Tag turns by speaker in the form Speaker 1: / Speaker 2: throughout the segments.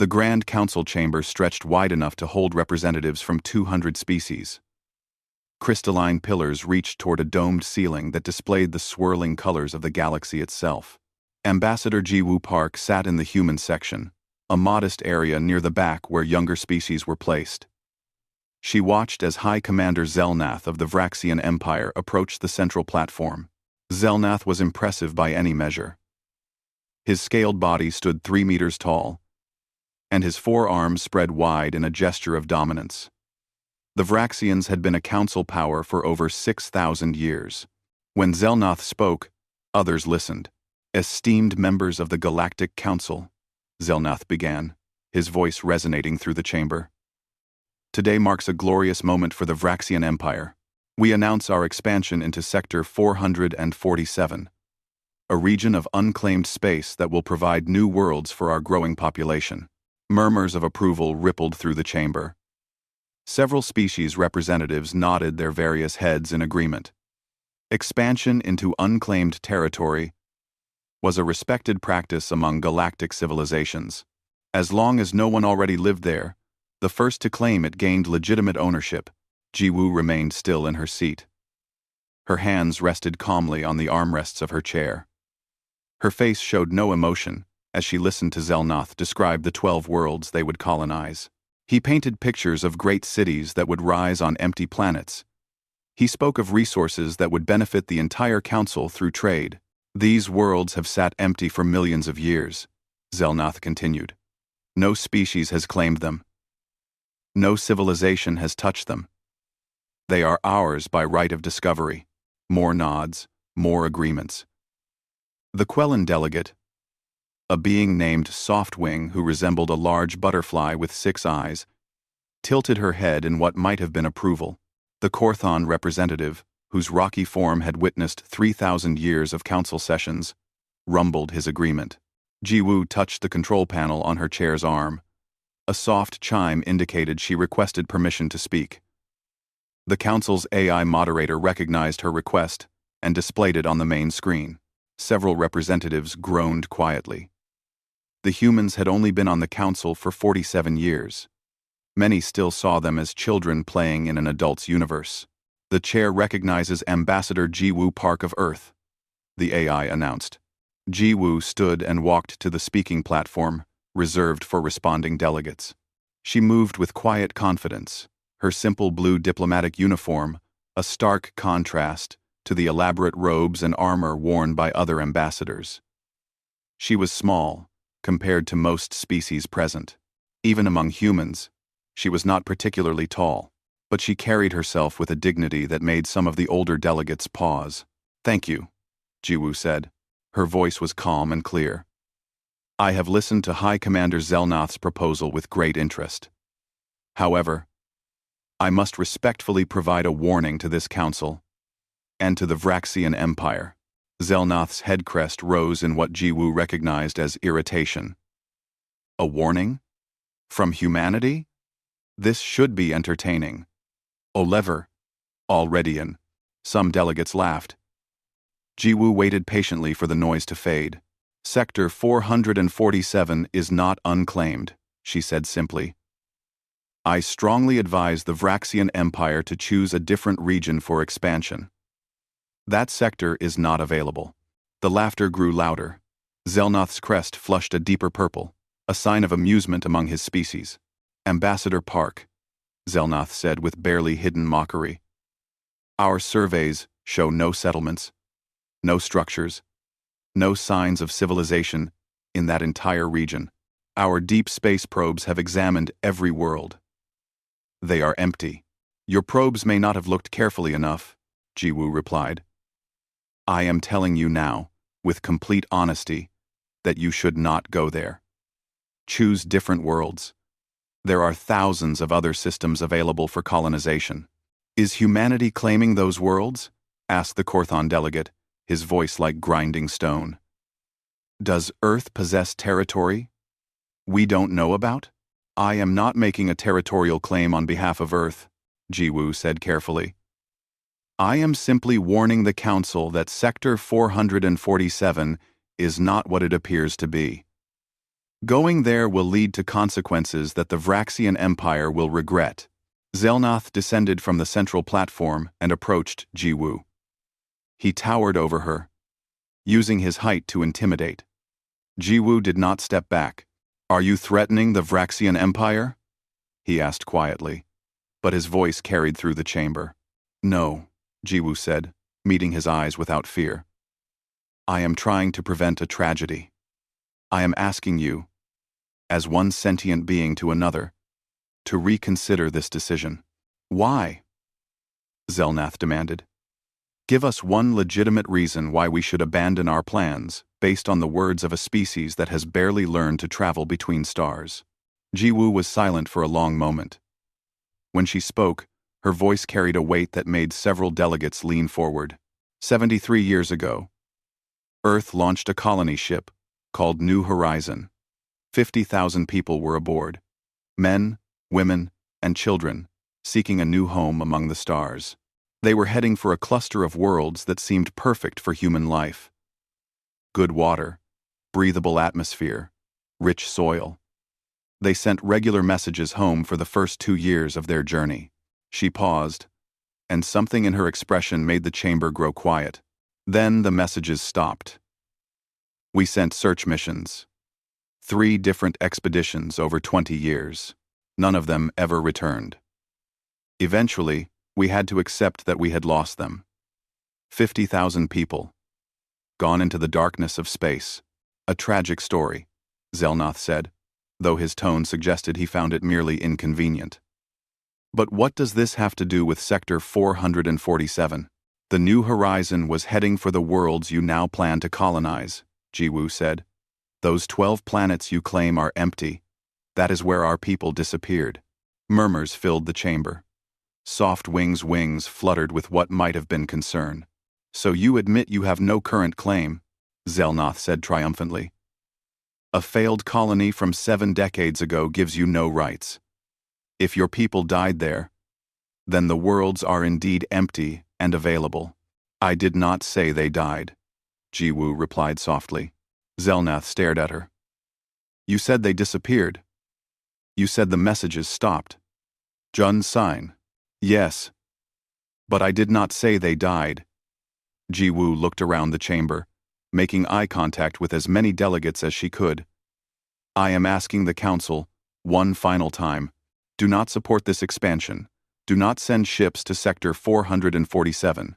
Speaker 1: The Grand Council chamber stretched wide enough to hold representatives from 200 species. Crystalline pillars reached toward a domed ceiling that displayed the swirling colors of the galaxy itself. Ambassador Jiwoo Park sat in the human section, a modest area near the back where younger species were placed. She watched as High Commander Zelnath of the Vraxian Empire approached the central platform. Zelnath was impressive by any measure. His scaled body stood 3 meters tall, and his 4 arms spread wide in a gesture of dominance. The Vraxians had been a council power for over 6,000 years. When Zelnath spoke, others listened. "Esteemed members of the Galactic Concil," Zelnath began, his voice resonating through the chamber. "Today marks a glorious moment for the Vraxian Empire. We announce our expansion into Sector 447, a region of unclaimed space that will provide new worlds for our growing population." Murmurs of approval rippled through the chamber. Several species representatives nodded their various heads in agreement. Expansion into unclaimed territory was a respected practice among galactic civilizations. As long as no one already lived there, the first to claim it gained legitimate ownership. Jiwoo remained still in her seat. Her hands rested calmly on the armrests of her chair. Her face showed no emotion as she listened to Zelnath describe the 12 worlds they would colonize. He painted pictures of great cities that would rise on empty planets. He spoke of resources that would benefit the entire council through trade. "These worlds have sat empty for millions of years," Zelnath continued. "No species has claimed them. No civilization has touched them. They are ours by right of discovery." More nods, more agreements. The Quellan delegate, a being named Softwing who resembled a large butterfly with 6 eyes, tilted her head in what might have been approval. The Korthon representative, whose rocky form had witnessed 3,000 years of council sessions, rumbled his agreement. Jiwoo touched the control panel on her chair's arm. A soft chime indicated she requested permission to speak. The council's AI moderator recognized her request and displayed it on the main screen. Several representatives groaned quietly. The humans had only been on the council for 47 years. Many still saw them as children playing in an adult's universe. "The chair recognizes Ambassador Jiwoo Park of Earth," the AI announced. Jiwoo stood and walked to the speaking platform, reserved for responding delegates. She moved with quiet confidence, her simple blue diplomatic uniform a stark contrast to the elaborate robes and armor worn by other ambassadors. She was small, compared to most species present. Even among humans, she was not particularly tall, but she carried herself with a dignity that made some of the older delegates pause. "Thank you," Jiwoo said. Her voice was calm and clear. "I have listened to High Commander Zelnath's proposal with great interest. However, I must respectfully provide a warning to this council and to the Vraxian Empire." Zelnath's head crest rose in what Jiwoo recognized as irritation. "A warning? From humanity? This should be entertaining." "Olever, Alredian." Some delegates laughed. Jiwoo waited patiently for the noise to fade. "Sector 447 is not unclaimed," she said simply. "I strongly advise the Vraxian Empire to choose a different region for expansion. That sector is not available." The laughter grew louder. Zelnath's crest flushed a deeper purple, a sign of amusement among his species. "Ambassador Park," Zelnath said with barely hidden mockery. "Our surveys show no settlements, no structures, no signs of civilization in that entire region. Our deep space probes have examined every world. They are empty." "Your probes may not have looked carefully enough," Jiwoo replied. "I am telling you now, with complete honesty, that you should not go there. Choose different worlds. There are thousands of other systems available for colonization." "Is humanity claiming those worlds?" asked the Korthon delegate, his voice like grinding stone. "Does Earth possess territory we don't know about?" "I am not making a territorial claim on behalf of Earth," Jiwoo said carefully. "I am simply warning the Council that Sector 447 is not what it appears to be. Going there will lead to consequences that the Vraxian Empire will regret. Zelnath descended from the central platform and approached Jiwoo. He towered over her, using his height to intimidate. Jiwoo did not step back. "Are you threatening the Vraxian Empire?" he asked quietly, but his voice carried through the chamber. "No," Jiwoo said, meeting his eyes without fear. "I am trying to prevent a tragedy. I am asking you, as one sentient being to another, to reconsider this decision." "Why?" Zelnath demanded. "Give us one legitimate reason why we should abandon our plans based on the words of a species that has barely learned to travel between stars." Jiwoo was silent for a long moment. When she spoke, her voice carried a weight that made several delegates lean forward. 73 years ago, Earth launched a colony ship called New Horizon. 50,000 people were aboard. Men, women, and children, seeking a new home among the stars. They were heading for a cluster of worlds that seemed perfect for human life. Good water, breathable atmosphere, rich soil. They sent regular messages home for the first 2 years of their journey. She paused, and something in her expression made the chamber grow quiet. Then the messages stopped. "We sent search missions. 3 different expeditions over 20 years. None of them ever returned. Eventually, we had to accept that we had lost them. 50,000 people. Gone into the darkness of space. A tragic story," Zelnath said, though his tone suggested he found it merely inconvenient. "But what does this have to do with Sector 447? The New Horizon was heading for the worlds you now plan to colonize," Jiwoo said. "Those 12 planets you claim are empty. That is where our people disappeared." Murmurs filled the chamber. Soft wings fluttered with what might have been concern. "So you admit you have no current claim," Zelnath said triumphantly. "A failed colony from 7 decades ago gives you no rights. If your people died there, then the worlds are indeed empty and available." "I did not say they died," Jiwoo replied softly. Zelnath stared at her. "You said they disappeared. You said the messages stopped." "Jun's sign. Yes. But I did not say they died." Jiwoo looked around the chamber, making eye contact with as many delegates as she could. "I am asking the Council, one final time, do not support this expansion. Do not send ships to Sector 447.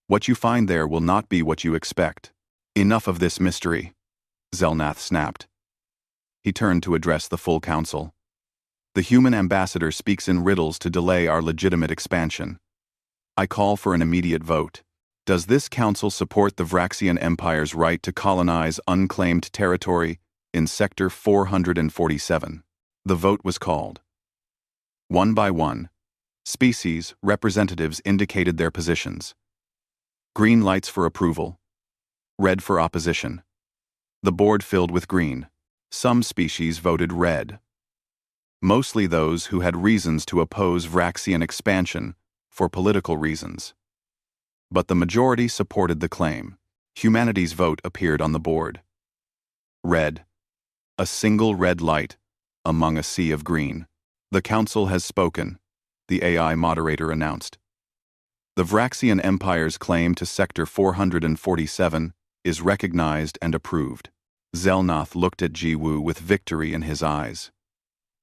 Speaker 1: What you find there will not be what you expect." "Enough of this mystery," Zelnath snapped. He turned to address the full council. "The human ambassador speaks in riddles to delay our legitimate expansion. I call for an immediate vote. Does this council support the Vraxian Empire's right to colonize unclaimed territory in Sector 447? The vote was called. One by one, species representatives indicated their positions. Green lights for approval. Red for opposition. The board filled with green. Some species voted red. Mostly those who had reasons to oppose Vraxian expansion for political reasons. But the majority supported the claim. Humanity's vote appeared on the board. Red. A single red light among a sea of green. "The Council has spoken," the AI moderator announced. "The Vraxian Empire's claim to Sector 447 is recognized and approved." Zelnath looked at Jiwoo with victory in his eyes.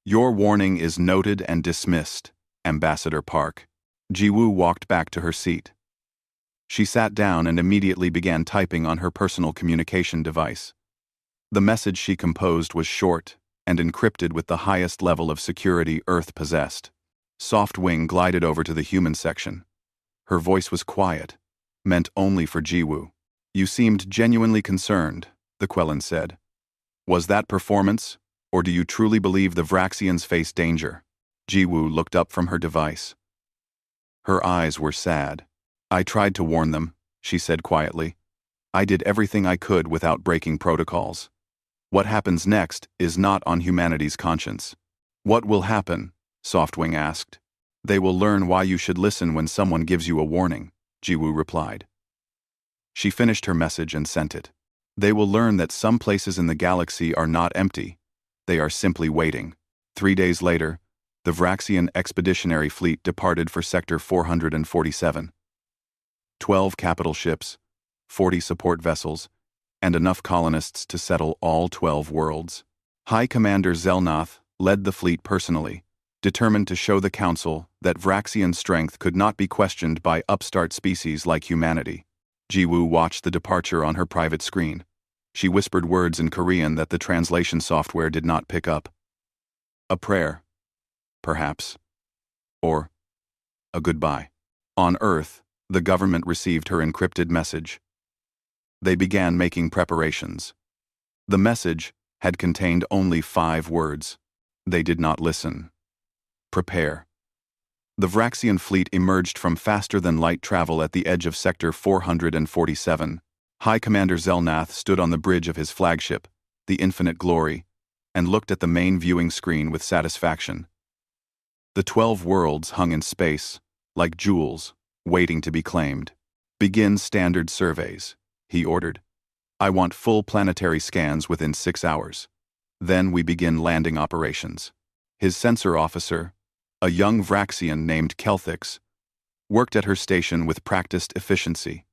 Speaker 1: "Your warning is noted and dismissed, Ambassador Park." Jiwoo walked back to her seat. She sat down and immediately began typing on her personal communication device. The message she composed was short and encrypted with the highest level of security Earth possessed. Soft Wing glided over to the human section. Her voice was quiet, meant only for Jiwoo. "You seemed genuinely concerned," the Quellan said. "Was that performance, or do you truly believe the Vraxians face danger?" Jiwoo looked up from her device. Her eyes were sad. "I tried to warn them," she said quietly. "I did everything I could without breaking protocols. What happens next is not on humanity's conscience." "What will happen?" Softwing asked. "They will learn why you should listen when someone gives you a warning," Jiwoo replied. She finished her message and sent it. "They will learn that some places in the galaxy are not empty, They are simply waiting. 3 days later, the Vraxian Expeditionary Fleet departed for Sector 447. 12 capital ships, 40 support vessels, and enough colonists to settle all 12 worlds. High Commander Zelnath led the fleet personally, determined to show the Council that Vraxian strength could not be questioned by upstart species like humanity. Jiwoo watched the departure on her private screen. She whispered words in Korean that the translation software did not pick up. A prayer, perhaps. Or a goodbye. On Earth, the government received her encrypted message. They began making preparations. The message had contained only 5 words. They did not listen. Prepare. The Vraxian fleet emerged from faster-than-light travel at the edge of Sector 447. High Commander Zelnath stood on the bridge of his flagship, the Infinite Glory, and looked at the main viewing screen with satisfaction. The 12 worlds hung in space, like jewels, waiting to be claimed. Begin standard surveys, he ordered. I want full planetary scans within 6 hours. Then we begin landing operations. His sensor officer, a young Vraxian named Kelthix, worked at her station with practiced efficiency.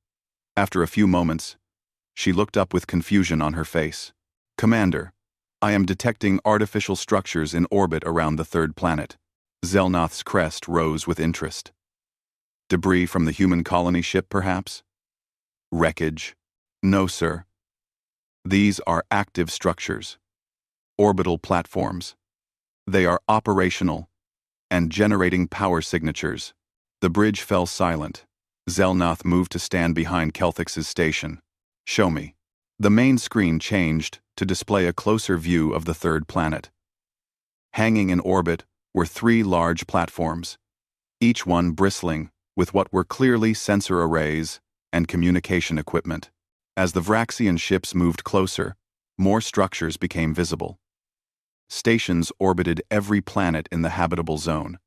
Speaker 1: After a few moments, she looked up with confusion on her face. Commander, I am detecting artificial structures in orbit around the 3rd planet. Zelnath's crest rose with interest. Debris from the human colony ship, perhaps? Wreckage? No, sir. These are active structures. Orbital platforms. They are operational and generating power signatures. The bridge fell silent. Zelnath moved to stand behind Kelthix's station. Show me. The main screen changed to display a closer view of the 3rd planet. Hanging in orbit were 3 large platforms, each one bristling with what were clearly sensor arrays and communication equipment. As the Vraxian ships moved closer, more structures became visible. Stations orbited every planet in the habitable zone.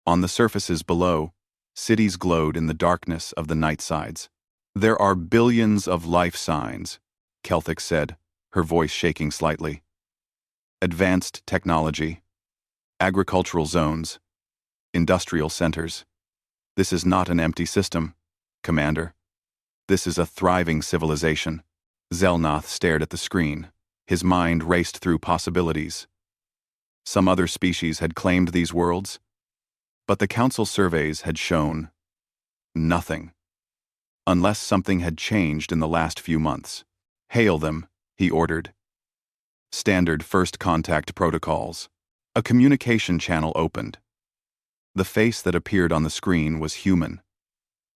Speaker 1: On the surfaces below, cities glowed in the darkness of the night sides. There are billions of life signs, Kelthix said, her voice shaking slightly. Advanced technology, agricultural zones, industrial centers. This is not an empty system, Commander. This is a thriving civilization. Zelnath stared at the screen. His mind raced through possibilities. Some other species had claimed these worlds, but the Council surveys had shown nothing. Unless something had changed in the last few months. Hail them, he ordered. Standard first contact protocols. A communication channel opened. The face that appeared on the screen was human.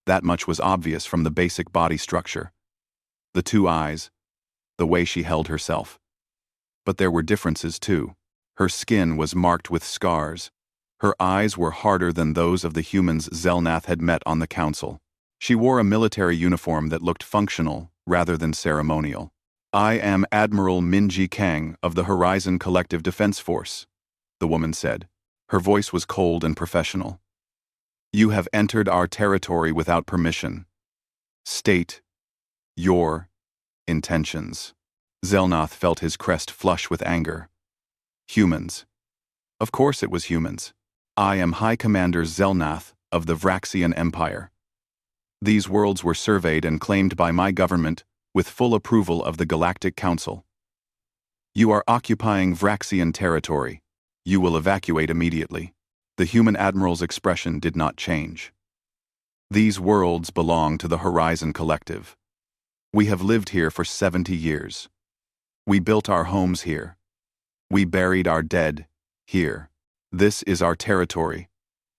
Speaker 1: That much was obvious from the basic body structure. The 2 eyes, the way she held herself. But there were differences too. Her skin was marked with scars. Her eyes were harder than those of the humans Zelnath had met on the Council. She wore a military uniform that looked functional rather than ceremonial. I am Admiral Minji Kang of the Horizon Collective Defense Force, the woman said. Her voice was cold and professional. You have entered our territory without permission. State your intentions. Zelnath felt his crest flush with anger. Humans. Of course it was humans. I am High Commander Zelnath of the Vraxian Empire. These worlds were surveyed and claimed by my government with full approval of the Galactic Concil. You are occupying Vraxian territory. You will evacuate immediately. The human admiral's expression did not change. These worlds belong to the Horizon Collective. We have lived here for 70 years. We built our homes here. We buried our dead here. This is our territory,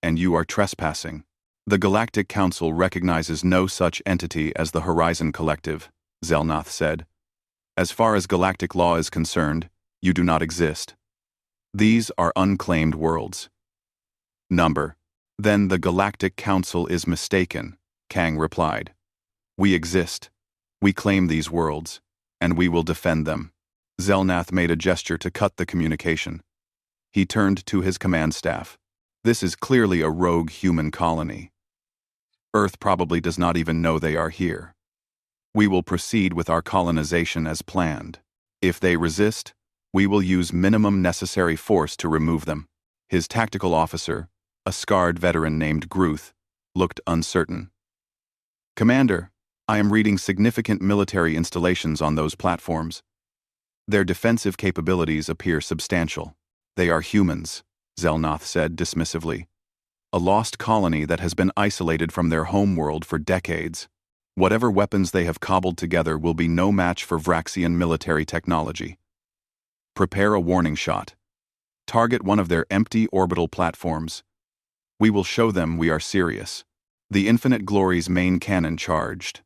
Speaker 1: and you are trespassing. The Galactic Council recognizes no such entity as the Horizon Collective, Zelnath said. As far as galactic law is concerned, you do not exist. These are unclaimed worlds. Then the Galactic Council is mistaken, Kang replied. We exist. We claim these worlds, and we will defend them. Zelnath made a gesture to cut the communication. He turned to his command staff. This is clearly a rogue human colony. Earth probably does not even know they are here. We will proceed with our colonization as planned. If they resist, We will use minimum necessary force to remove them. His tactical officer, a scarred veteran named Gruth, looked uncertain. Commander, I am reading significant military installations on those platforms. Their defensive capabilities appear substantial. They are humans, Zelnoth said dismissively. A lost colony that has been isolated from their homeworld for decades. Whatever weapons they have cobbled together will be no match for Vraxian military technology. Prepare a warning shot. Target one of their empty orbital platforms. We will show them we are serious. The Infinite Glory's main cannon charged.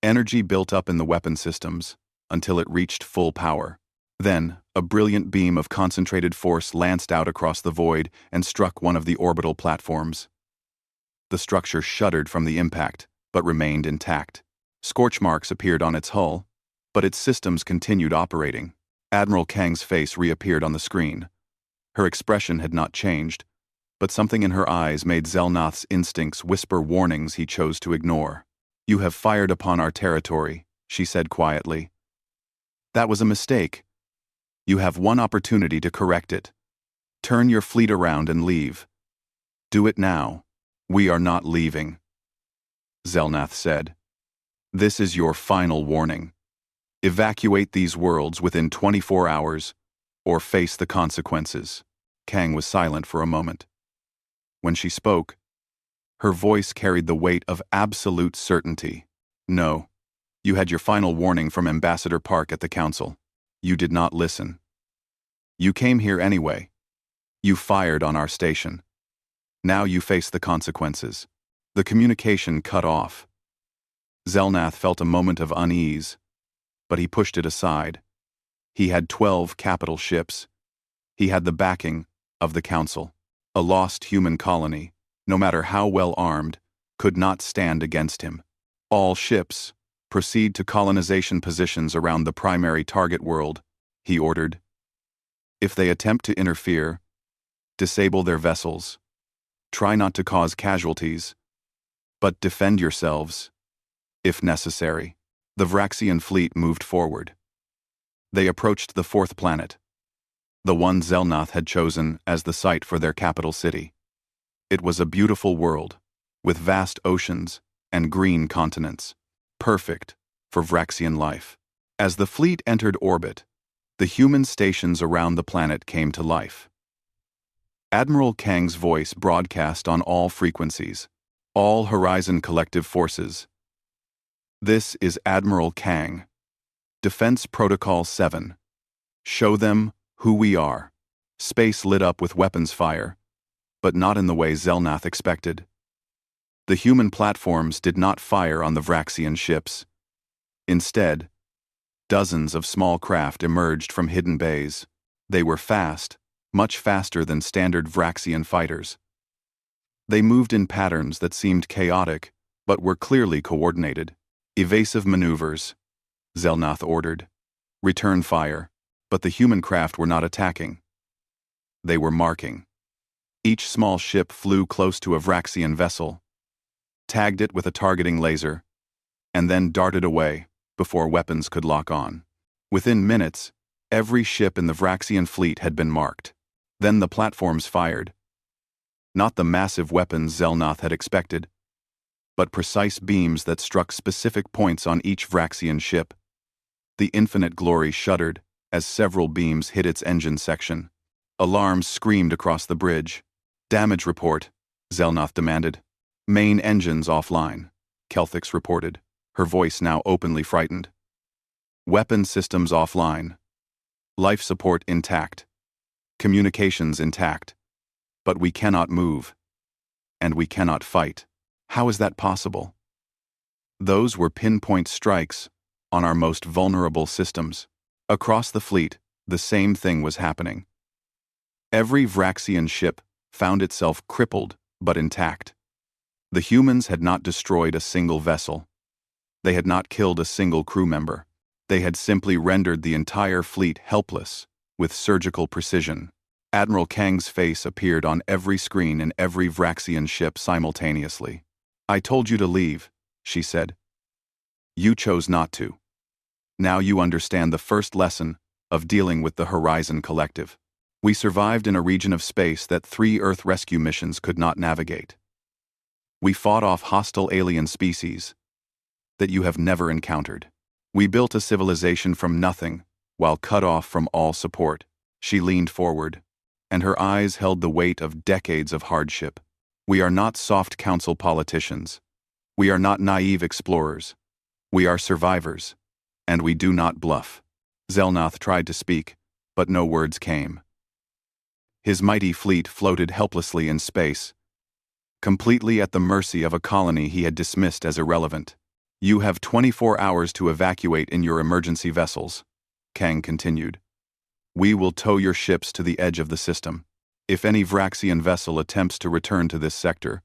Speaker 1: Energy built up in the weapon systems until it reached full power. Then, a brilliant beam of concentrated force lanced out across the void and struck one of the orbital platforms. The structure shuddered from the impact, but remained intact. Scorch marks appeared on its hull, but its systems continued operating. Admiral Kang's face reappeared on the screen. Her expression had not changed, but something in her eyes made Zelnoth's instincts whisper warnings he chose to ignore. "You have fired upon our territory," she said quietly. "That was a mistake. You have one opportunity to correct it. Turn your fleet around and leave. Do it now. We are not leaving," Zelnoth said. "This is your final warning. Evacuate these worlds within 24 hours, or face the consequences." Kang was silent for a moment. When she spoke, her voice carried the weight of absolute certainty. "No. You had your final warning from Ambassador Park at the Council. You did not listen. You came here anyway. You fired on our station. Now you face the consequences." The communication cut off. Zelnoth felt a moment of unease, but he pushed it aside. He had 12 capital ships. He had the backing of the Council. A lost human colony, no matter how well armed, could not stand against him. "All ships, proceed to colonization positions around the primary target world," he ordered. "If they attempt to interfere, disable their vessels. Try not to cause casualties, but defend yourselves, if necessary." The Vraxian fleet moved forward. They approached the fourth planet, the one Zelnoth had chosen as the site for their capital city. It was a beautiful world, with vast oceans and green continents, perfect for Vraxian life. As the fleet entered orbit, the human stations around the planet came to life. Admiral Kang's voice broadcast on all frequencies. "All Horizon Collective Forces. This is Admiral Kang. Defense Protocol 7. Show them who we are." Space lit up with weapons fire, but not in the way Zelnoth expected. The human platforms did not fire on the Vraxian ships. Instead, dozens of small craft emerged from hidden bays. They were fast, much faster than standard Vraxian fighters. They moved in patterns that seemed chaotic, but were clearly coordinated. "Evasive maneuvers," Zelnoth ordered. "Return fire." But the human craft were not attacking. They were marking. Each small ship flew close to a Vraxian vessel, tagged it with a targeting laser, and then darted away before weapons could lock on. Within minutes, every ship in the Vraxian fleet had been marked. Then the platforms fired. Not the massive weapons Zelnoth had expected, but precise beams that struck specific points on each Vraxian ship. The Infinite Glory shuddered as several beams hit its engine section. Alarms screamed across the bridge. "Damage report," Zelnoth demanded. "Main engines offline," Kelthix reported, her voice now openly frightened. "Weapon systems offline. Life support intact. Communications intact. But we cannot move. And we cannot fight." "How is that possible?" "Those were pinpoint strikes on our most vulnerable systems." Across the fleet, the same thing was happening. Every Vraxian ship found itself crippled but intact. The humans had not destroyed a single vessel. They had not killed a single crew member. They had simply rendered the entire fleet helpless with surgical precision. Admiral Kang's face appeared on every screen in every Vraxian ship simultaneously. "I told you to leave," she said. "You chose not to. Now you understand the first lesson of dealing with the Horizon Collective. We survived in a region of space that 3 Earth rescue missions could not navigate. We fought off hostile alien species that you have never encountered. We built a civilization from nothing, while cut off from all support. She leaned forward, and her eyes held the weight of decades of hardship. We are not soft council politicians. We are not naive explorers. We are survivors, and we do not bluff. Zelnath tried to speak, but no words came. His mighty fleet floated helplessly in space, completely at the mercy of a colony he had dismissed as irrelevant. You have 24 hours to evacuate in your emergency vessels, Kang continued. We will tow your ships to the edge of the system. If any Vraxian vessel attempts to return to this sector,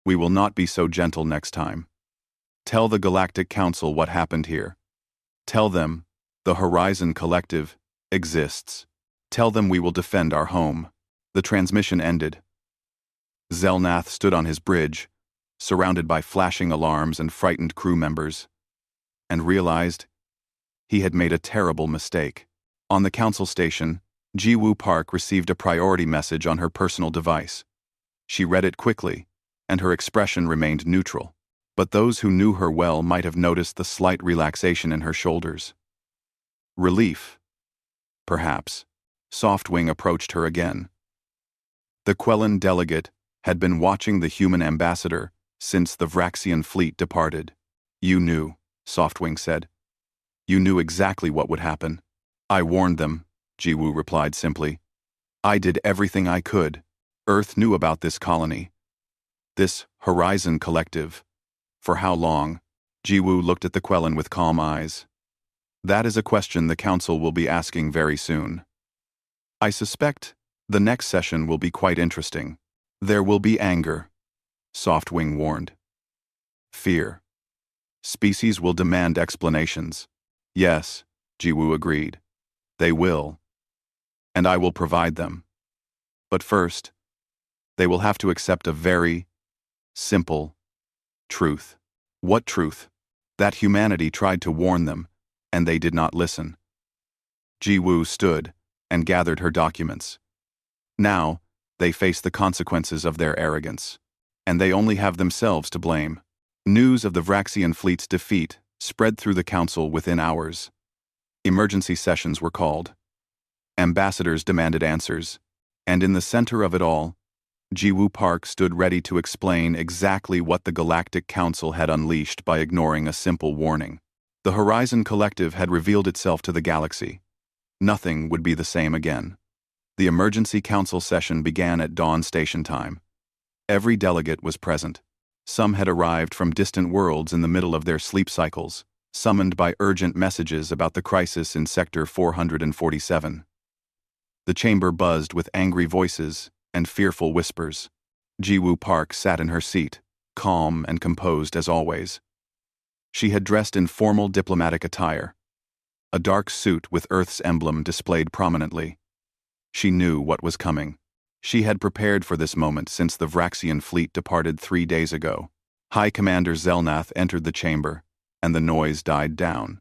Speaker 1: we will not be so gentle next time. Tell the Galactic Council what happened here. Tell them the Horizon Collective exists. Tell them we will defend our home. The transmission ended. Zelnath stood on his bridge, surrounded by flashing alarms and frightened crew members, and realized he had made a terrible mistake. On the council station, Jiwoo Park received a priority message on her personal device. She read it quickly, and her expression remained neutral. But those who knew her well might have noticed the slight relaxation in her shoulders. Relief. Perhaps. Softwing approached her again. The Quellan delegate had been watching the human ambassador since the Vraxian fleet departed. You knew, Softwing said. You knew exactly what would happen. I warned them, Jiwoo replied simply. I did everything I could. Earth knew about this colony. This Horizon Collective. For how long? Jiwoo looked at the Quellan with calm eyes. That is a question the Council will be asking very soon. I suspect the next session will be quite interesting. There will be anger, Softwing warned. Fear. Species will demand explanations. Yes, Jiwoo agreed. They will. And I will provide them. But first, they will have to accept a very simple truth. What truth? That humanity tried to warn them, and they did not listen. Jiwoo stood and gathered her documents. Now, they face the consequences of their arrogance, and they only have themselves to blame. News of the Vraxian fleet's defeat spread through the council within hours. Emergency sessions were called. Ambassadors demanded answers, and in the center of it all, Jiwoo Park stood ready to explain exactly what the Galactic Council had unleashed by ignoring a simple warning. The Horizon Collective had revealed itself to the galaxy. Nothing would be the same again. The emergency council session began at dawn station time. Every delegate was present. Some had arrived from distant worlds in the middle of their sleep cycles, summoned by urgent messages about the crisis in Sector 447. The chamber buzzed with angry voices and fearful whispers. Jiwoo Park sat in her seat, calm and composed as always. She had dressed in formal diplomatic attire. A dark suit with Earth's emblem displayed prominently. She knew what was coming. She had prepared for this moment since the Vraxian fleet departed 3 days ago. High Commander Zelnath entered the chamber, and the noise died down.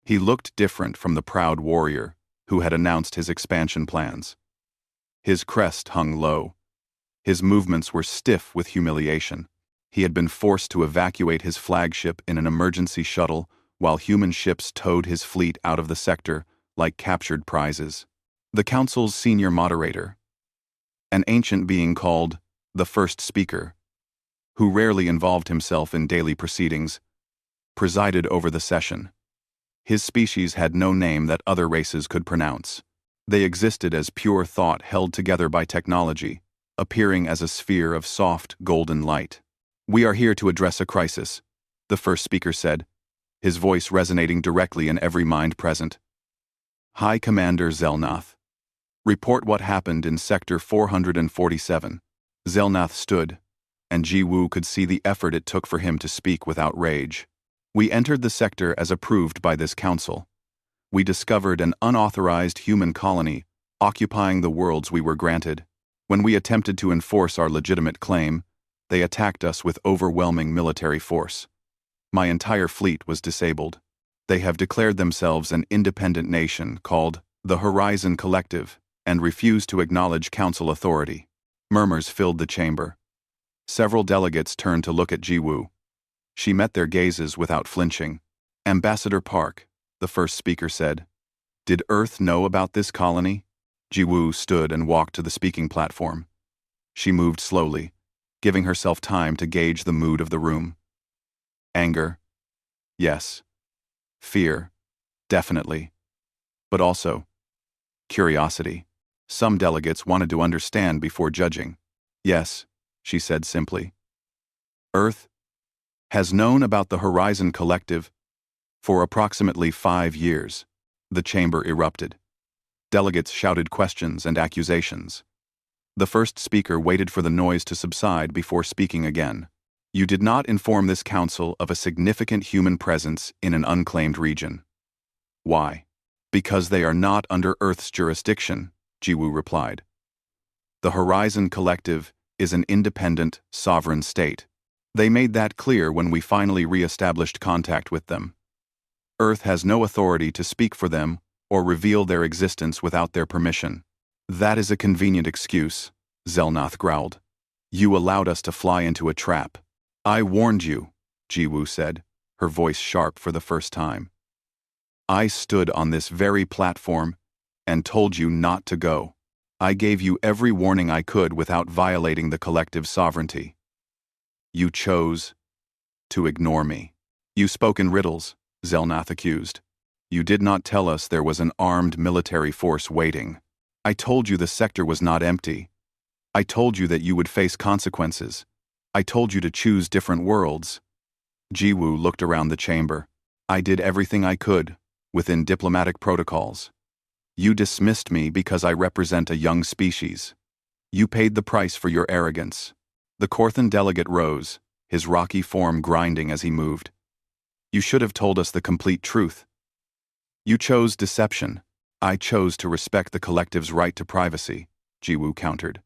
Speaker 1: He looked different from the proud warrior who had announced his expansion plans. His crest hung low. His movements were stiff with humiliation. He had been forced to evacuate his flagship in an emergency shuttle while human ships towed his fleet out of the sector like captured prizes. The Council's senior moderator, an ancient being called the First Speaker, who rarely involved himself in daily proceedings, presided over the session. His species had no name that other races could pronounce. They existed as pure thought held together by technology, appearing as a sphere of soft, golden light. We are here to address a crisis, the First Speaker said, his voice resonating directly in every mind present. High Commander Zelnath, report what happened in Sector 447. Zelnath stood, and Jiwoo could see the effort it took for him to speak without rage. We entered the sector as approved by this council. We discovered an unauthorized human colony occupying the worlds we were granted. When we attempted to enforce our legitimate claim, they attacked us with overwhelming military force. My entire fleet was disabled. They have declared themselves an independent nation called the Horizon Collective and refuse to acknowledge council authority. Murmurs filled the chamber. Several delegates turned to look at Jiwoo. She met their gazes without flinching. Ambassador Park, the first speaker said. Did Earth know about this colony? Jiwoo stood and walked to the speaking platform. She moved slowly, giving herself time to gauge the mood of the room. Anger? Yes. Fear? Definitely. But also, curiosity. Some delegates wanted to understand before judging. Yes, she said simply. Earth has known about the Horizon Collective for approximately 5 years. The chamber erupted. Delegates shouted questions and accusations. The first speaker waited for the noise to subside before speaking again. You did not inform this council of a significant human presence in an unclaimed region. Why? Because they are not under Earth's jurisdiction, Jiwoo replied. The Horizon Collective is an independent, sovereign state. They made that clear when we finally re-established contact with them. Earth has no authority to speak for them or reveal their existence without their permission. That is a convenient excuse, Zelnath growled. You allowed us to fly into a trap. I warned you, Jiwoo said, her voice sharp for the first time. I stood on this very platform and told you not to go. I gave you every warning I could without violating the collective's sovereignty. You chose to ignore me. You spoke in riddles, Zelnath accused. You did not tell us there was an armed military force waiting. I told you the sector was not empty. I told you that you would face consequences. I told you to choose different worlds. Jiwoo looked around the chamber. I did everything I could, within diplomatic protocols. You dismissed me because I represent a young species. You paid the price for your arrogance. The Korthan delegate rose, his rocky form grinding as he moved. You should have told us the complete truth. You chose deception. I chose to respect the collective's right to privacy, Jiwoo countered.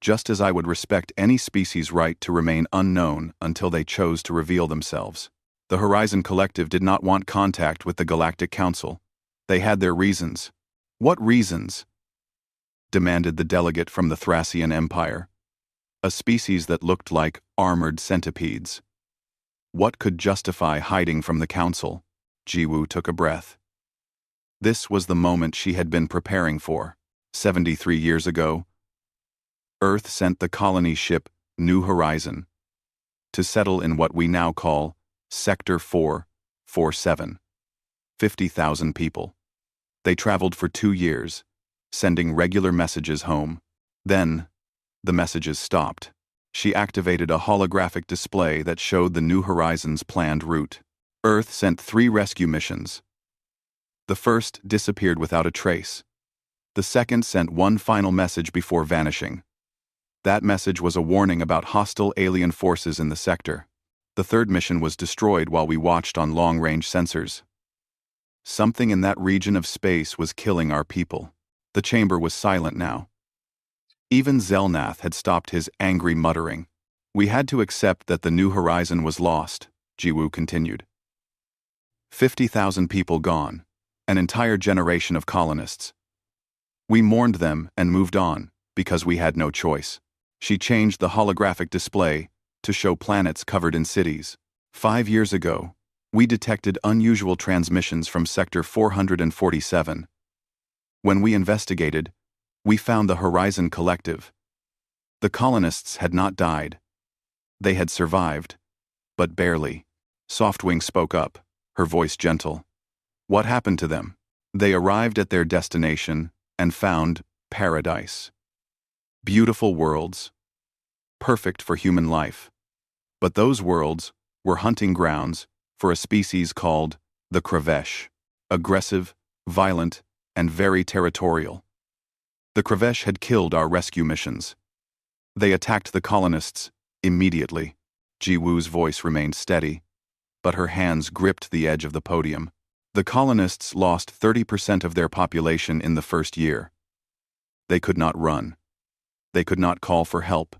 Speaker 1: Just as I would respect any species' right to remain unknown until they chose to reveal themselves. The Horizon Collective did not want contact with the Galactic Council. They had their reasons. What reasons? Demanded the delegate from the Thracian Empire. A species that looked like armored centipedes. What could justify hiding from the Council? Jiwoo took a breath. This was the moment she had been preparing for. 73 years ago, Earth sent the colony ship New Horizon to settle in what we now call Sector 447. 50,000 people. They traveled for 2 years, sending regular messages home. Then, the messages stopped. She activated a holographic display that showed the New Horizon's planned route. Earth sent 3 rescue missions. The first disappeared without a trace. The second sent one final message before vanishing. That message was a warning about hostile alien forces in the sector. The third mission was destroyed while we watched on long-range sensors. Something in that region of space was killing our people. The chamber was silent now. Even Zelnath had stopped his angry muttering. We had to accept that the New Horizon was lost, Jiwoo continued. 50,000 people gone. An entire generation of colonists. We mourned them and moved on, because we had no choice. She changed the holographic display to show planets covered in cities. 5 years ago, we detected unusual transmissions from Sector 447. When we investigated, we found the Horizon Collective. The colonists had not died. They had survived, but barely. Softwing spoke up, her voice gentle. What happened to them? They arrived at their destination and found paradise. Beautiful worlds. Perfect for human life. But those worlds were hunting grounds for a species called the Kravesh. Aggressive, violent, and very territorial. The Kravesh had killed our rescue missions. They attacked the colonists immediately. Jiwoo's voice remained steady, but her hands gripped the edge of the podium. The colonists lost 30% of their population in the first year. They could not run. They could not call for help.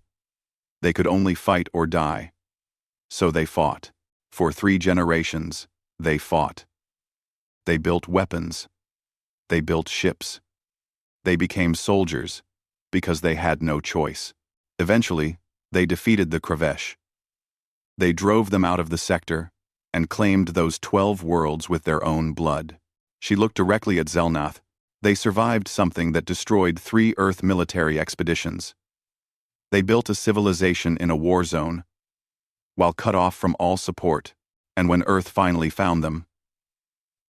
Speaker 1: They could only fight or die. So they fought. For 3 generations, they fought. They built weapons. They built ships. They became soldiers because they had no choice. Eventually, they defeated the Kravesh. They drove them out of the sector and claimed those 12 worlds with their own blood. She looked directly at Zelnath. They survived something that destroyed 3 Earth military expeditions. They built a civilization in a war zone, while cut off from all support, and when Earth finally found them,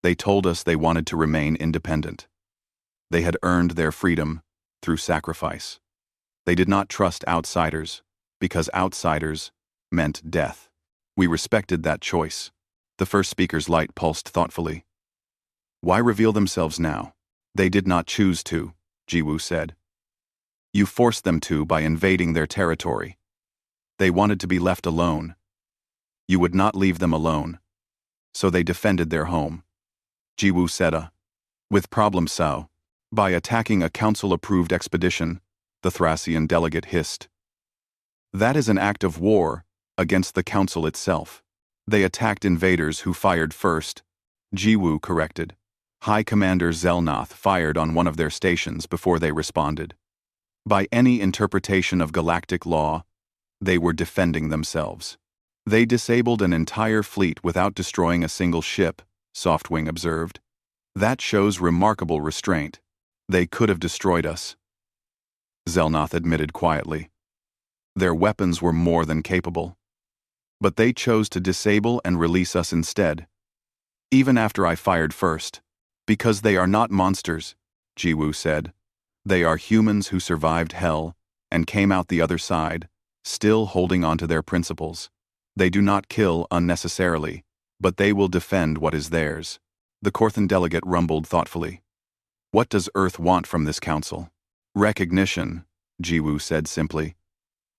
Speaker 1: they told us they wanted to remain independent. They had earned their freedom through sacrifice. They did not trust outsiders, because outsiders meant death. We respected that choice. The first speaker's light pulsed thoughtfully. Why reveal themselves now? They did not choose to, Jiwoo said. You forced them to by invading their territory. They wanted to be left alone. You would not leave them alone. So they defended their home. Jiwoo said, with problem Sao. By attacking a council-approved expedition, the Thracian delegate hissed. That is an act of war against the council itself. They attacked invaders who fired first, Jiwoo corrected. High Commander Zelnath fired on one of their stations before they responded. By any interpretation of galactic law, they were defending themselves. They disabled an entire fleet without destroying a single ship, Softwing observed. That shows remarkable restraint. They could have destroyed us, Zelnath admitted quietly. Their weapons were more than capable. But they chose to disable and release us instead. Even after I fired first. Because they are not monsters, Jiwoo said. They are humans who survived hell and came out the other side, still holding on to their principles. They do not kill unnecessarily, but they will defend what is theirs. The Korthan delegate rumbled thoughtfully. What does Earth want from this council? Recognition, Jiwoo said simply.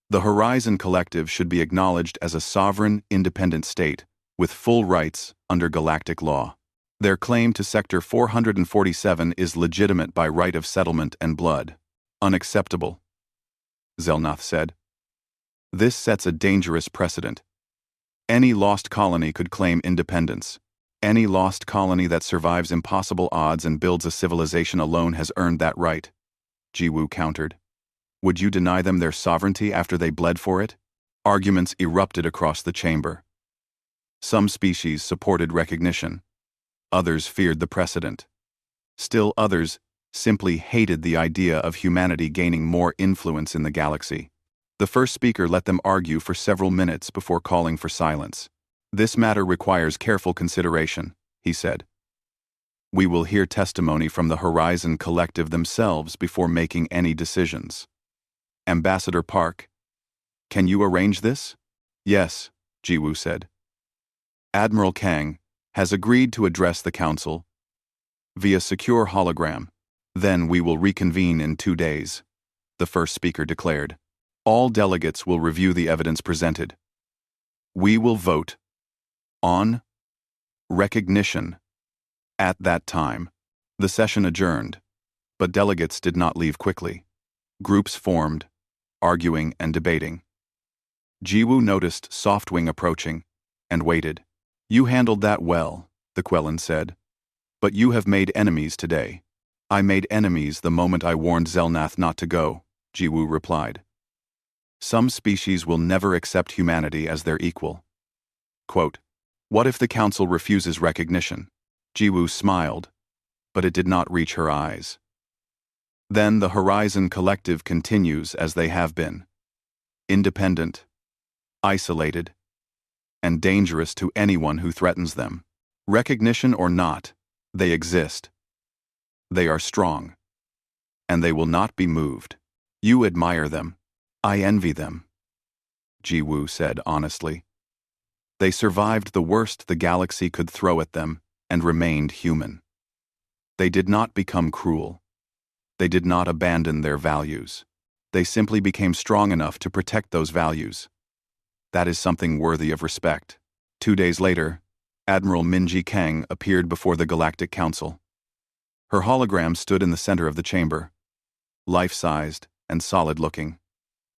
Speaker 1: The Horizon Collective should be acknowledged as a sovereign, independent state, with full rights under galactic law. Their claim to Sector 447 is legitimate by right of settlement and blood. Unacceptable, Zelnath said. This sets a dangerous precedent. Any lost colony could claim independence. Any lost colony that survives impossible odds and builds a civilization alone has earned that right, Jiwoo countered. Would you deny them their sovereignty after they bled for it? Arguments erupted across the chamber. Some species supported recognition. Others feared the precedent. Still others simply hated the idea of humanity gaining more influence in the galaxy. The first speaker let them argue for several minutes before calling for silence. This matter requires careful consideration, he said. We will hear testimony from the Horizon Collective themselves before making any decisions. Ambassador Park, can you arrange this? Yes, Jiwoo said. Admiral Kang has agreed to address the Council via secure hologram. Then we will reconvene in 2 days, the first speaker declared. All delegates will review the evidence presented. We will vote on recognition. At that time, the session adjourned, but delegates did not leave quickly. Groups formed, arguing and debating. Jiwoo noticed Softwing approaching and waited. You handled that well, the Quellan said. But you have made enemies today. I made enemies the moment I warned Zelnath not to go, Jiwoo replied. Some species will never accept humanity as their equal. Quote, what if the Council refuses recognition? Jiwoo smiled, but it did not reach her eyes. Then the Horizon Collective continues as they have been. Independent, isolated, and dangerous to anyone who threatens them. Recognition or not, they exist. They are strong, and they will not be moved. You admire them. I envy them, Jiwoo said honestly. They survived the worst the galaxy could throw at them and remained human. They did not become cruel. They did not abandon their values. They simply became strong enough to protect those values. That is something worthy of respect. 2 days later, Admiral Minji Kang appeared before the Galactic Council. Her hologram stood in the center of the chamber, life-sized and solid-looking.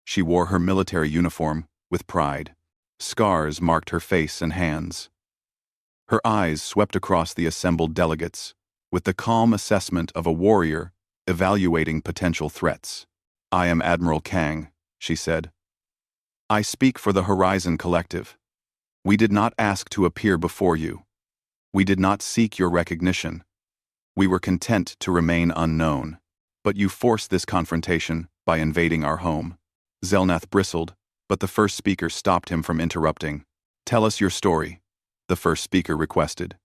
Speaker 1: She wore her military uniform with pride. Scars marked her face and hands. Her eyes swept across the assembled delegates, with the calm assessment of a warrior evaluating potential threats. "I am Admiral Kang," she said. "I speak for the Horizon Collective. We did not ask to appear before you. We did not seek your recognition. We were content to remain unknown. But you forced this confrontation by invading our home." Zelnath bristled, but the first speaker stopped him from interrupting. "Tell us your story," the first speaker requested.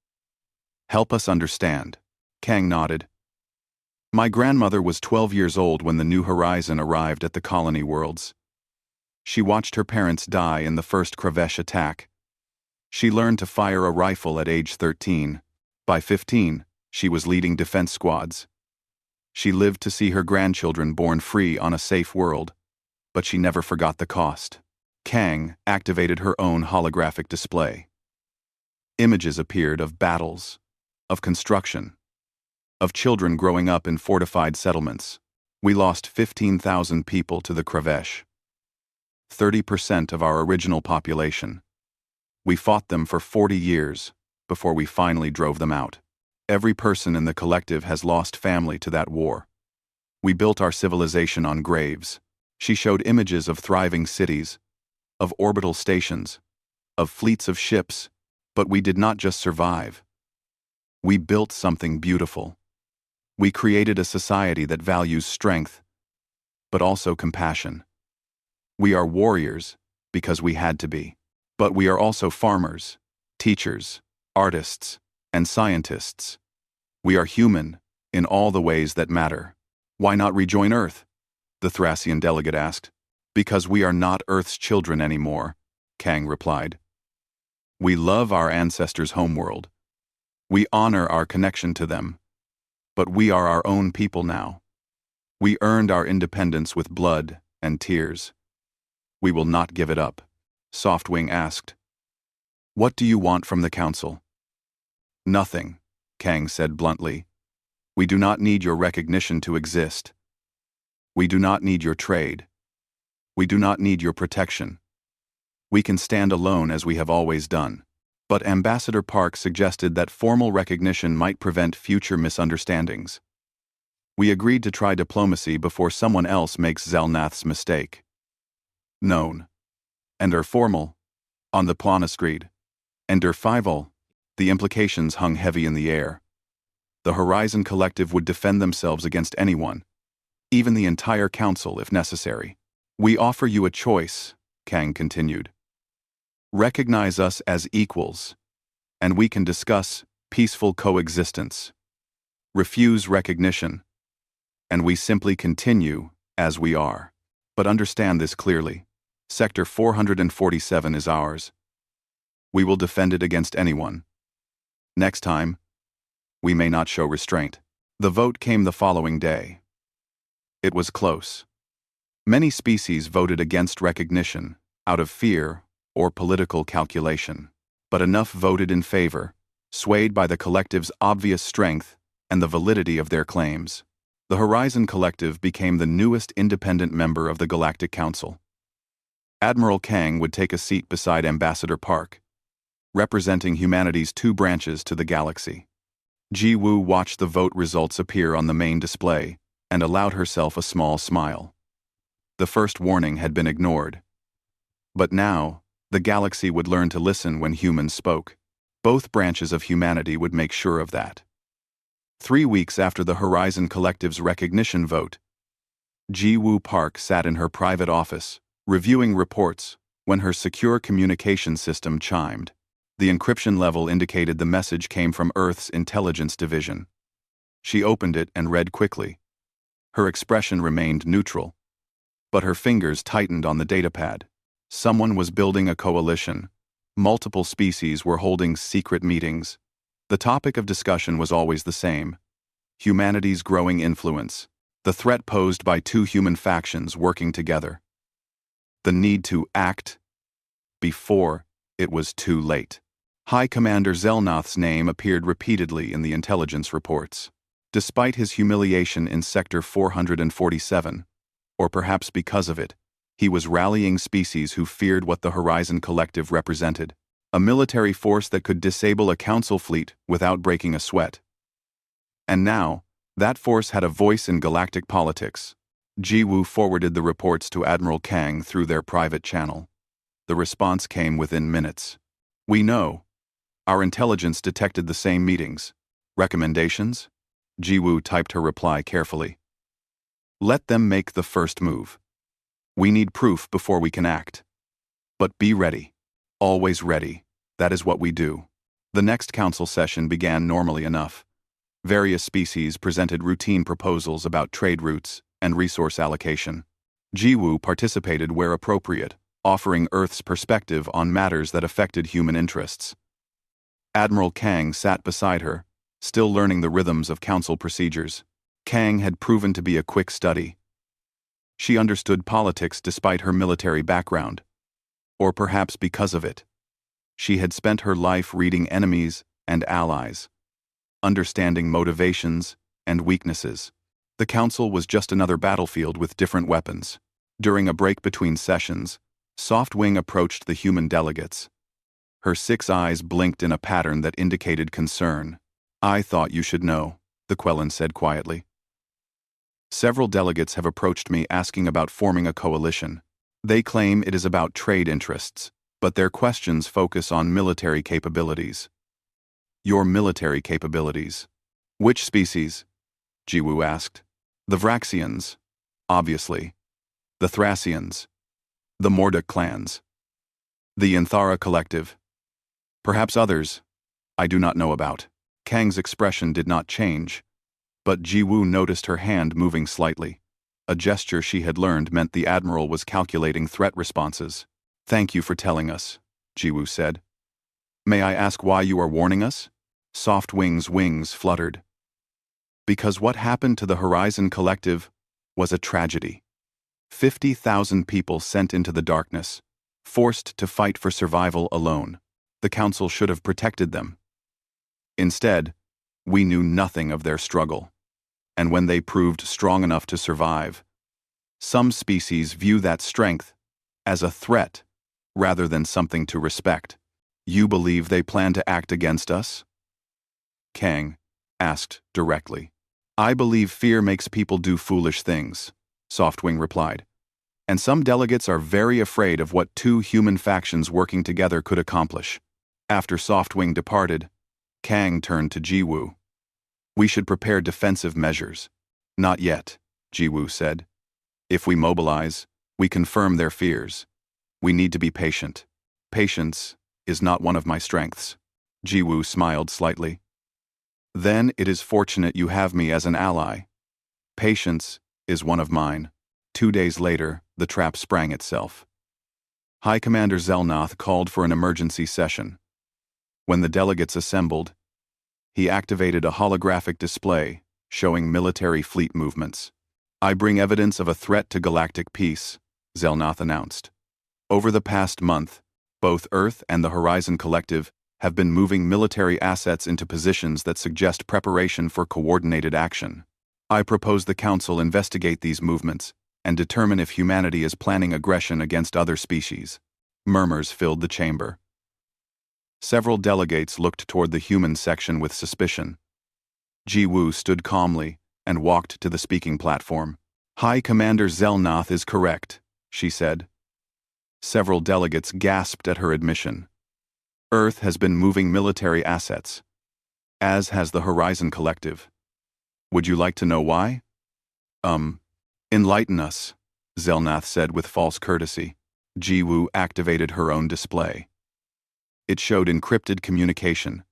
Speaker 1: "Help us understand." Kang nodded. "My grandmother was 12 years old when the New Horizon arrived at the colony worlds. She watched her parents die in the first Kravesh attack. She learned to fire a rifle at age 13. By 15, she was leading defense squads. She lived to see her grandchildren born free on a safe world, but she never forgot the cost." Kang activated her own holographic display. Images appeared of battles, of construction, of children growing up in fortified settlements. "We lost 15,000 people to the Kravesh. 30% of our original population. We fought them for 40 years before we finally drove them out. Every person in the collective has lost family to that war. We built our civilization on graves." She showed images of thriving cities, of orbital stations, of fleets of ships, but we did not just survive. We built something beautiful. We created a society that values strength, but also compassion. We are warriors because we had to be. But we are also farmers, teachers, artists, and scientists. We are human in all the ways that matter. "Why not rejoin Earth?" the Thracian delegate asked. "Because we are not Earth's children anymore," Kang replied. "We love our ancestors' homeworld. We honor our connection to them. But we are our own people now. We earned our independence with blood and tears. We will not give it up." Softwing asked. "What do you want from the Council?" "Nothing," Kang said bluntly. "We do not need your recognition to exist. We do not need your trade. We do not need your protection. We can stand alone as we have always done." But Ambassador Park suggested that formal recognition might prevent future misunderstandings. "We agreed to try diplomacy before someone else makes Zelnath's mistake." "Known. And formal, on the planetary, and fival." The implications hung heavy in the air. The Horizon Collective would defend themselves against anyone, even the entire Council if necessary. "We offer you a choice," Kang continued. "Recognize us as equals, and we can discuss peaceful coexistence. Refuse recognition, and we simply continue as we are. But understand this clearly. Sector 447 is ours. We will defend it against anyone. Next time, we may not show restraint." The vote came the following day. It was close. Many species voted against recognition, out of fear or political calculation. But enough voted in favor, swayed by the collective's obvious strength and the validity of their claims. The Horizon Collective became the newest independent member of the Galactic Council. Admiral Kang would take a seat beside Ambassador Park, representing humanity's two branches to the galaxy. Ji Woo watched the vote results appear on the main display and allowed herself a small smile. The first warning had been ignored. But now, the galaxy would learn to listen when humans spoke. Both branches of humanity would make sure of that. 3 weeks after the Horizon Collective's recognition vote, Ji Woo Park sat in her private office, reviewing reports, when her secure communication system chimed. The encryption level indicated the message came from Earth's intelligence division. She opened it and read quickly. Her expression remained neutral, but her fingers tightened on the datapad. Someone was building a coalition. Multiple species were holding secret meetings. The topic of discussion was always the same: humanity's growing influence, the threat posed by two human factions working together, the need to act before it was too late. High Commander Zelnath's name appeared repeatedly in the intelligence reports. Despite his humiliation in Sector 447, or perhaps because of it, he was rallying species who feared what the Horizon Collective represented. A military force that could disable a council fleet without breaking a sweat. And now, that force had a voice in galactic politics. Jiwoo forwarded the reports to Admiral Kang through their private channel. The response came within minutes. "We know. Our intelligence detected the same meetings. Recommendations?" Jiwoo typed her reply carefully. "Let them make the first move. We need proof before we can act. But be ready. Always ready. That is what we do." The next council session began normally enough. Various species presented routine proposals about trade routes and resource allocation. Jiwoo participated where appropriate, offering Earth's perspective on matters that affected human interests. Admiral Kang sat beside her, still learning the rhythms of council procedures. Kang had proven to be a quick study. She understood politics despite her military background. Or perhaps because of it. She had spent her life reading enemies and allies, understanding motivations and weaknesses. The council was just another battlefield with different weapons. During a break between sessions, Softwing approached the human delegates. Her 6 eyes blinked in a pattern that indicated concern. "I thought you should know," the Quellan said quietly. "Several delegates have approached me asking about forming a coalition. They claim it is about trade interests, but their questions focus on military capabilities." "Your military capabilities. Which species?" Jiwoo asked. "The Vraxians, obviously. The Thracians. The Morduk clans. The Yanthara collective. Perhaps others I do not know about." Kang's expression did not change, but Jiwoo noticed her hand moving slightly. A gesture she had learned meant the Admiral was calculating threat responses. "Thank you for telling us," Jiwoo said. "May I ask why you are warning us?" Softwing's wings fluttered. "Because what happened to the Horizon Collective was a tragedy. 50,000 people sent into the darkness, forced to fight for survival alone. The Council should have protected them. Instead, we knew nothing of their struggle. And when they proved strong enough to survive, some species view that strength as a threat rather than something to respect." "You believe they plan to act against us?" Kang asked directly. "I believe fear makes people do foolish things," Softwing replied. "And some delegates are very afraid of what 2 human factions working together could accomplish." After Softwing departed, Kang turned to Jiwoo. "We should prepare defensive measures." "Not yet," Jiwoo said. "If we mobilize, we confirm their fears. We need to be patient. Patience is not one of my strengths." Jiwoo smiled slightly. "Then it is fortunate you have me as an ally. Patience is one of mine." 2 days later, the trap sprang itself. High Commander Zelnath called for an emergency session. When the delegates assembled, he activated a holographic display showing military fleet movements. "I bring evidence of a threat to galactic peace," Zelnath announced. "Over the past month, both Earth and the Horizon Collective have been moving military assets into positions that suggest preparation for coordinated action. I propose the Council investigate these movements and determine if humanity is planning aggression against other species." Murmurs filled the chamber. Several delegates looked toward the human section with suspicion. Jiwoo stood calmly and walked to the speaking platform. "High Commander Zelnath is correct," she said. Several delegates gasped at her admission. "Earth has been moving military assets, as has the Horizon Collective. Would you like to know why?" Enlighten us," Zelnath said with false courtesy. Jiwoo activated her own display. It showed encrypted communication,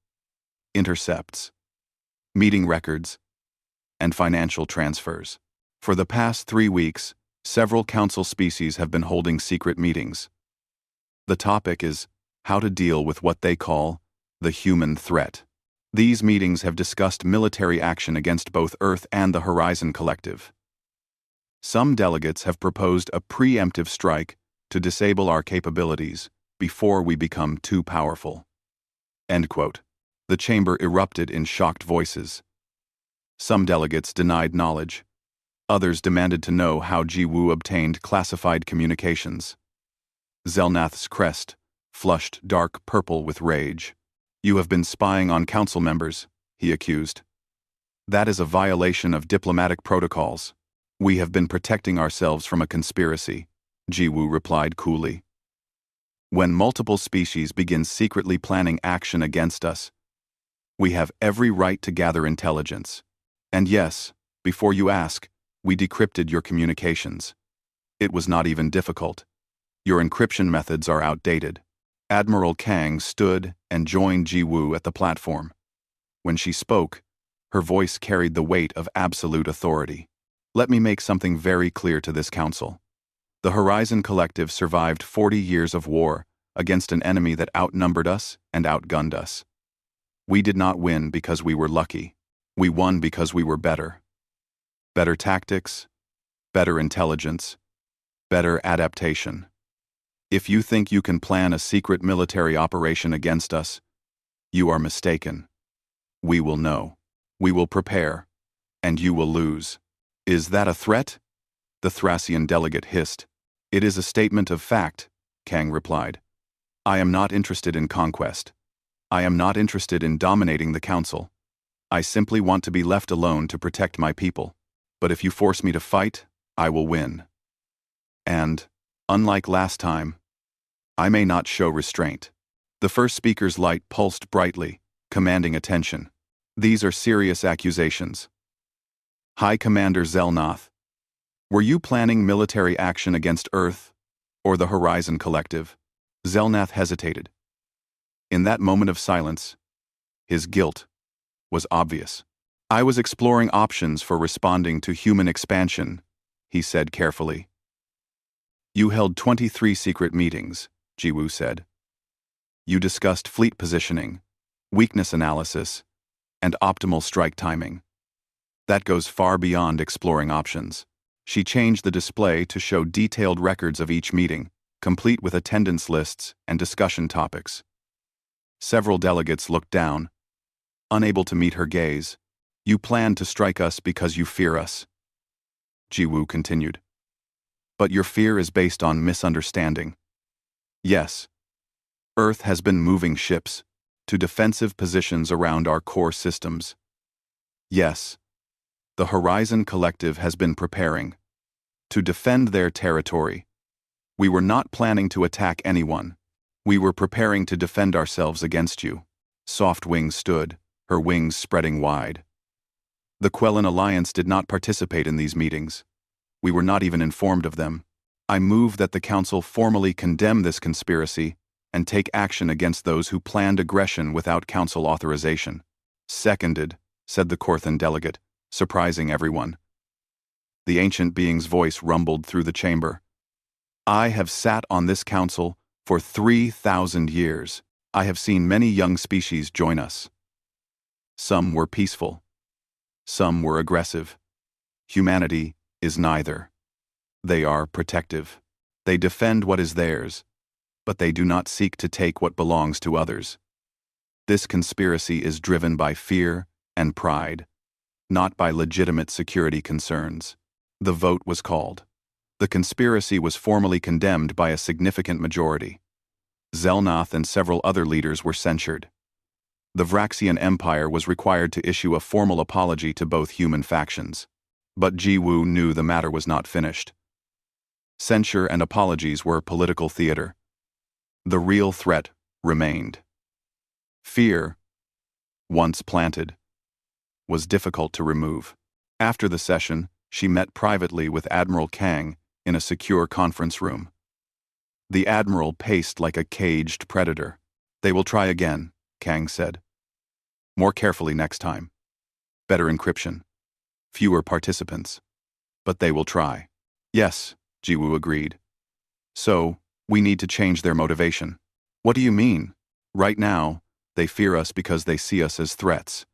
Speaker 1: intercepts, meeting records, and financial transfers. For the past 3 weeks, several council species have been holding secret meetings. The topic is how to deal with what they call the human threat. These meetings have discussed military action against both Earth and the Horizon Collective. Some delegates have proposed a preemptive strike to disable our capabilities before we become too powerful. End quote. The chamber erupted in shocked voices. Some delegates denied knowledge. Others demanded to know how Jiwoo obtained classified communications. Zelnath's crest flushed dark purple with rage. "You have been spying on council members," he accused. "That is a violation of diplomatic protocols. We have been protecting ourselves from a conspiracy," Jiwoo replied coolly. "When multiple species begin secretly planning action against us, we have every right to gather intelligence. And yes, before you ask, we decrypted your communications. It was not even difficult. Your encryption methods are outdated." Admiral Kang stood and joined Jiwoo at the platform. When she spoke, her voice carried the weight of absolute authority. "Let me make something very clear to this council. The Horizon Collective survived 40 years of war against an enemy that outnumbered us and outgunned us. We did not win because we were lucky. We won because we were better. Better tactics, better intelligence, better adaptation. If you think you can plan a secret military operation against us, you are mistaken. We will know. We will prepare. And you will lose." "Is that a threat?" the Thracian delegate hissed. "It is a statement of fact," Kang replied. "I am not interested in conquest. I am not interested in dominating the council. I simply want to be left alone to protect my people. But if you force me to fight, I will win. And, unlike last time, I may not show restraint." The first speaker's light pulsed brightly, commanding attention. "These are serious accusations. High Commander Zelnoth, were you planning military action against Earth or the Horizon Collective?" Zelnoth hesitated. In that moment of silence, his guilt was obvious. "I was exploring options for responding to human expansion," he said carefully. "You held 23 secret meetings," Jiwoo said. "You discussed fleet positioning, weakness analysis, and optimal strike timing. That goes far beyond exploring options." She changed the display to show detailed records of each meeting, complete with attendance lists and discussion topics. Several delegates looked down, unable to meet her gaze. "You plan to strike us because you fear us," Jiwoo continued. "But your fear is based on misunderstanding. Yes, Earth has been moving ships to defensive positions around our core systems. Yes, the Horizon Collective has been preparing to defend their territory. We were not planning to attack anyone. We were preparing to defend ourselves against you." Soft Wing stood, her wings spreading wide. "The Quellan Alliance did not participate in these meetings. We were not even informed of them. I move that the Council formally condemn this conspiracy and take action against those who planned aggression without Council authorization." "Seconded," said the Korthan delegate, surprising everyone. The ancient being's voice rumbled through the chamber. "I have sat on this council for 3,000 years. I have seen many young species join us. Some were peaceful. Some were aggressive. Humanity is neither. They are protective. They defend what is theirs, but they do not seek to take what belongs to others. This conspiracy is driven by fear and pride, not by legitimate security concerns." The vote was called. The conspiracy was formally condemned by a significant majority. Zelnoth and several other leaders were censured. The Vraxian Empire was required to issue a formal apology to both human factions. But Jiwoo knew the matter was not finished. Censure and apologies were political theater. The real threat remained. Fear, once planted, was difficult to remove. After the session, she met privately with Admiral Kang in a secure conference room. The Admiral paced like a caged predator. "They will try again," Kang said. "More carefully next time. Better encryption. Fewer participants. But they will try." "Yes," Jiwoo agreed. "So, we need to change their motivation." "What do you mean?" "Right now, they fear us because they see us as threats.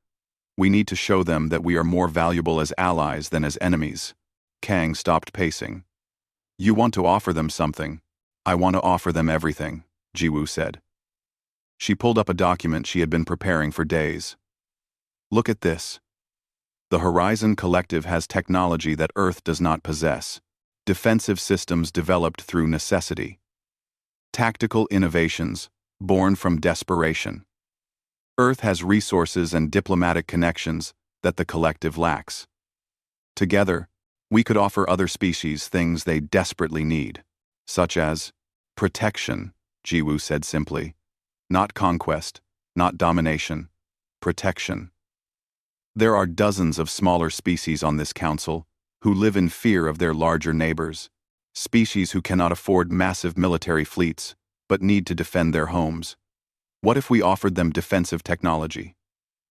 Speaker 1: We need to show them that we are more valuable as allies than as enemies." Kang stopped pacing. "You want to offer them something. I want to offer them everything," Jiwoo said. She pulled up a document she had been preparing for days. "Look at this. The Horizon Collective has technology that Earth does not possess. Defensive systems developed through necessity. Tactical innovations, born from desperation. Earth has resources and diplomatic connections that the collective lacks. Together, we could offer other species things they desperately need, such as protection, Jiwoo said simply. Not conquest, not domination, protection. There are dozens of smaller species on this council who live in fear of their larger neighbors, species who cannot afford massive military fleets but need to defend their homes. What if we offered them defensive technology?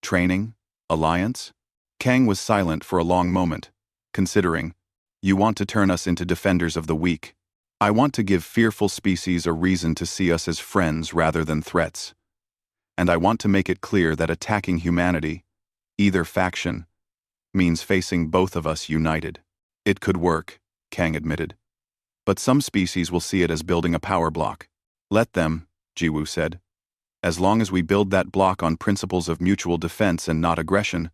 Speaker 1: Training? Alliance? Kang was silent for a long moment, considering, "You want to turn us into defenders of the weak. I want to give fearful species a reason to see us as friends rather than threats. And I want to make it clear that attacking humanity, either faction, means facing both of us united." It could work, Kang admitted. But some species will see it as building a power block. Let them, Jiwoo said. As long as we build that block on principles of mutual defense and not aggression,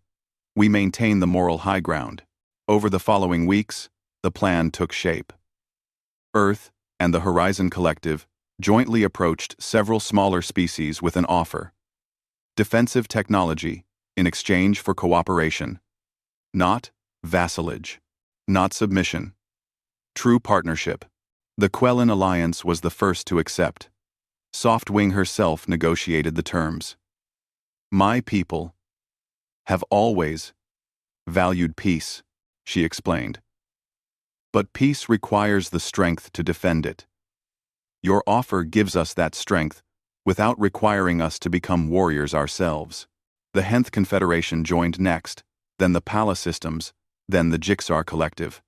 Speaker 1: we maintain the moral high ground. Over the following weeks, the plan took shape. Earth and the Horizon Collective jointly approached several smaller species with an offer. Defensive technology in exchange for cooperation. Not vassalage. Not submission. True partnership. The Quellan Alliance was the first to accept. Softwing herself negotiated the terms. "My people have always valued peace," she explained. "But peace requires the strength to defend it. Your offer gives us that strength without requiring us to become warriors ourselves." The Henth Confederation joined next, then the Pala Systems, then the Jixar Collective.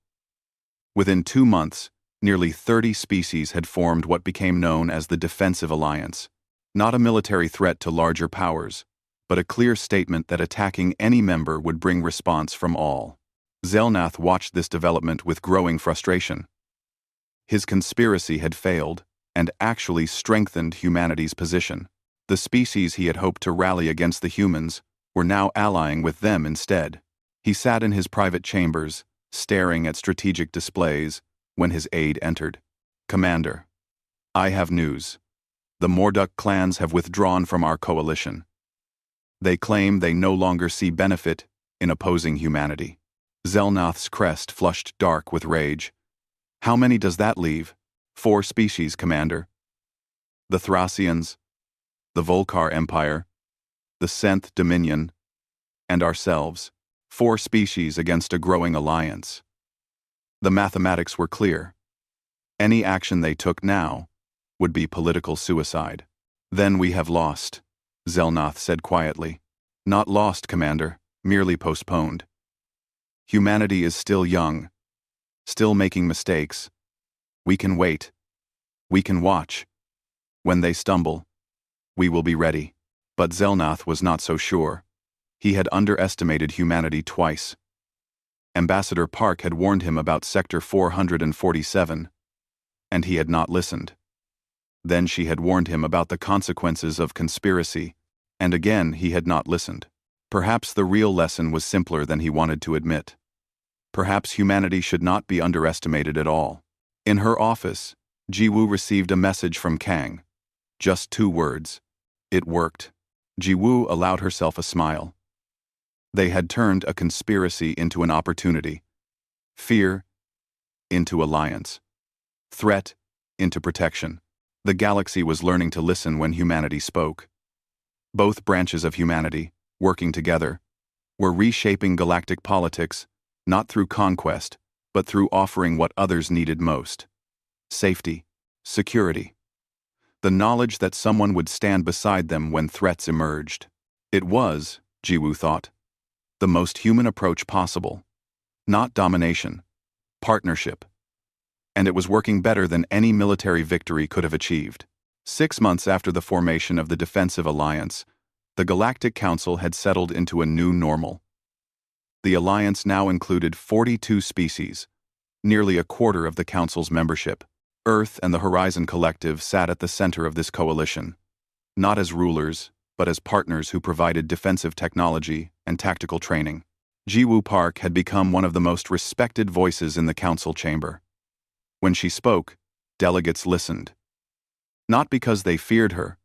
Speaker 1: Within 2 months, nearly 30 species had formed what became known as the Defensive Alliance. Not a military threat to larger powers, but a clear statement that attacking any member would bring response from all. Zelnath watched this development with growing frustration. His conspiracy had failed, and actually strengthened humanity's position. The species he had hoped to rally against the humans were now allying with them instead. He sat in his private chambers, staring at strategic displays, when his aide entered. "Commander, I have news. The Morduk clans have withdrawn from our coalition. They claim they no longer see benefit in opposing humanity." Zelnath's crest flushed dark with rage. "How many does that leave?" "4 species, Commander. The Thracians, the Volcar Empire, the Senth Dominion, and ourselves. 4 species against a growing alliance." The mathematics were clear. Any action they took now would be political suicide. "Then we have lost," Zelnath said quietly. "Not lost, Commander, merely postponed. Humanity is still young, still making mistakes. We can wait. We can watch. When they stumble, we will be ready." But Zelnath was not so sure. He had underestimated humanity twice. Ambassador Park had warned him about Sector 447, and he had not listened. Then she had warned him about the consequences of conspiracy, and again he had not listened. Perhaps the real lesson was simpler than he wanted to admit. Perhaps humanity should not be underestimated at all. In her office, Jiwoo received a message from Kang. Just 2 words. It worked. Jiwoo allowed herself a smile. They had turned a conspiracy into an opportunity. Fear into alliance. Threat into protection. The galaxy was learning to listen when humanity spoke. Both branches of humanity, working together, were reshaping galactic politics, not through conquest, but through offering what others needed most. Safety, security. The knowledge that someone would stand beside them when threats emerged. It was, Jiwoo thought, the most human approach possible. Not domination, partnership. And it was working better than any military victory could have achieved. 6 months after the formation of the Defensive Alliance, the Galactic Council had settled into a new normal. The alliance now included 42 species, nearly a quarter of the Council's membership. Earth and the Horizon Collective sat at the center of this coalition, not as rulers, but as partners who provided defensive technology and tactical training. Jiwoo Park had become one of the most respected voices in the council chamber. When she spoke, delegates listened. Not because they feared her,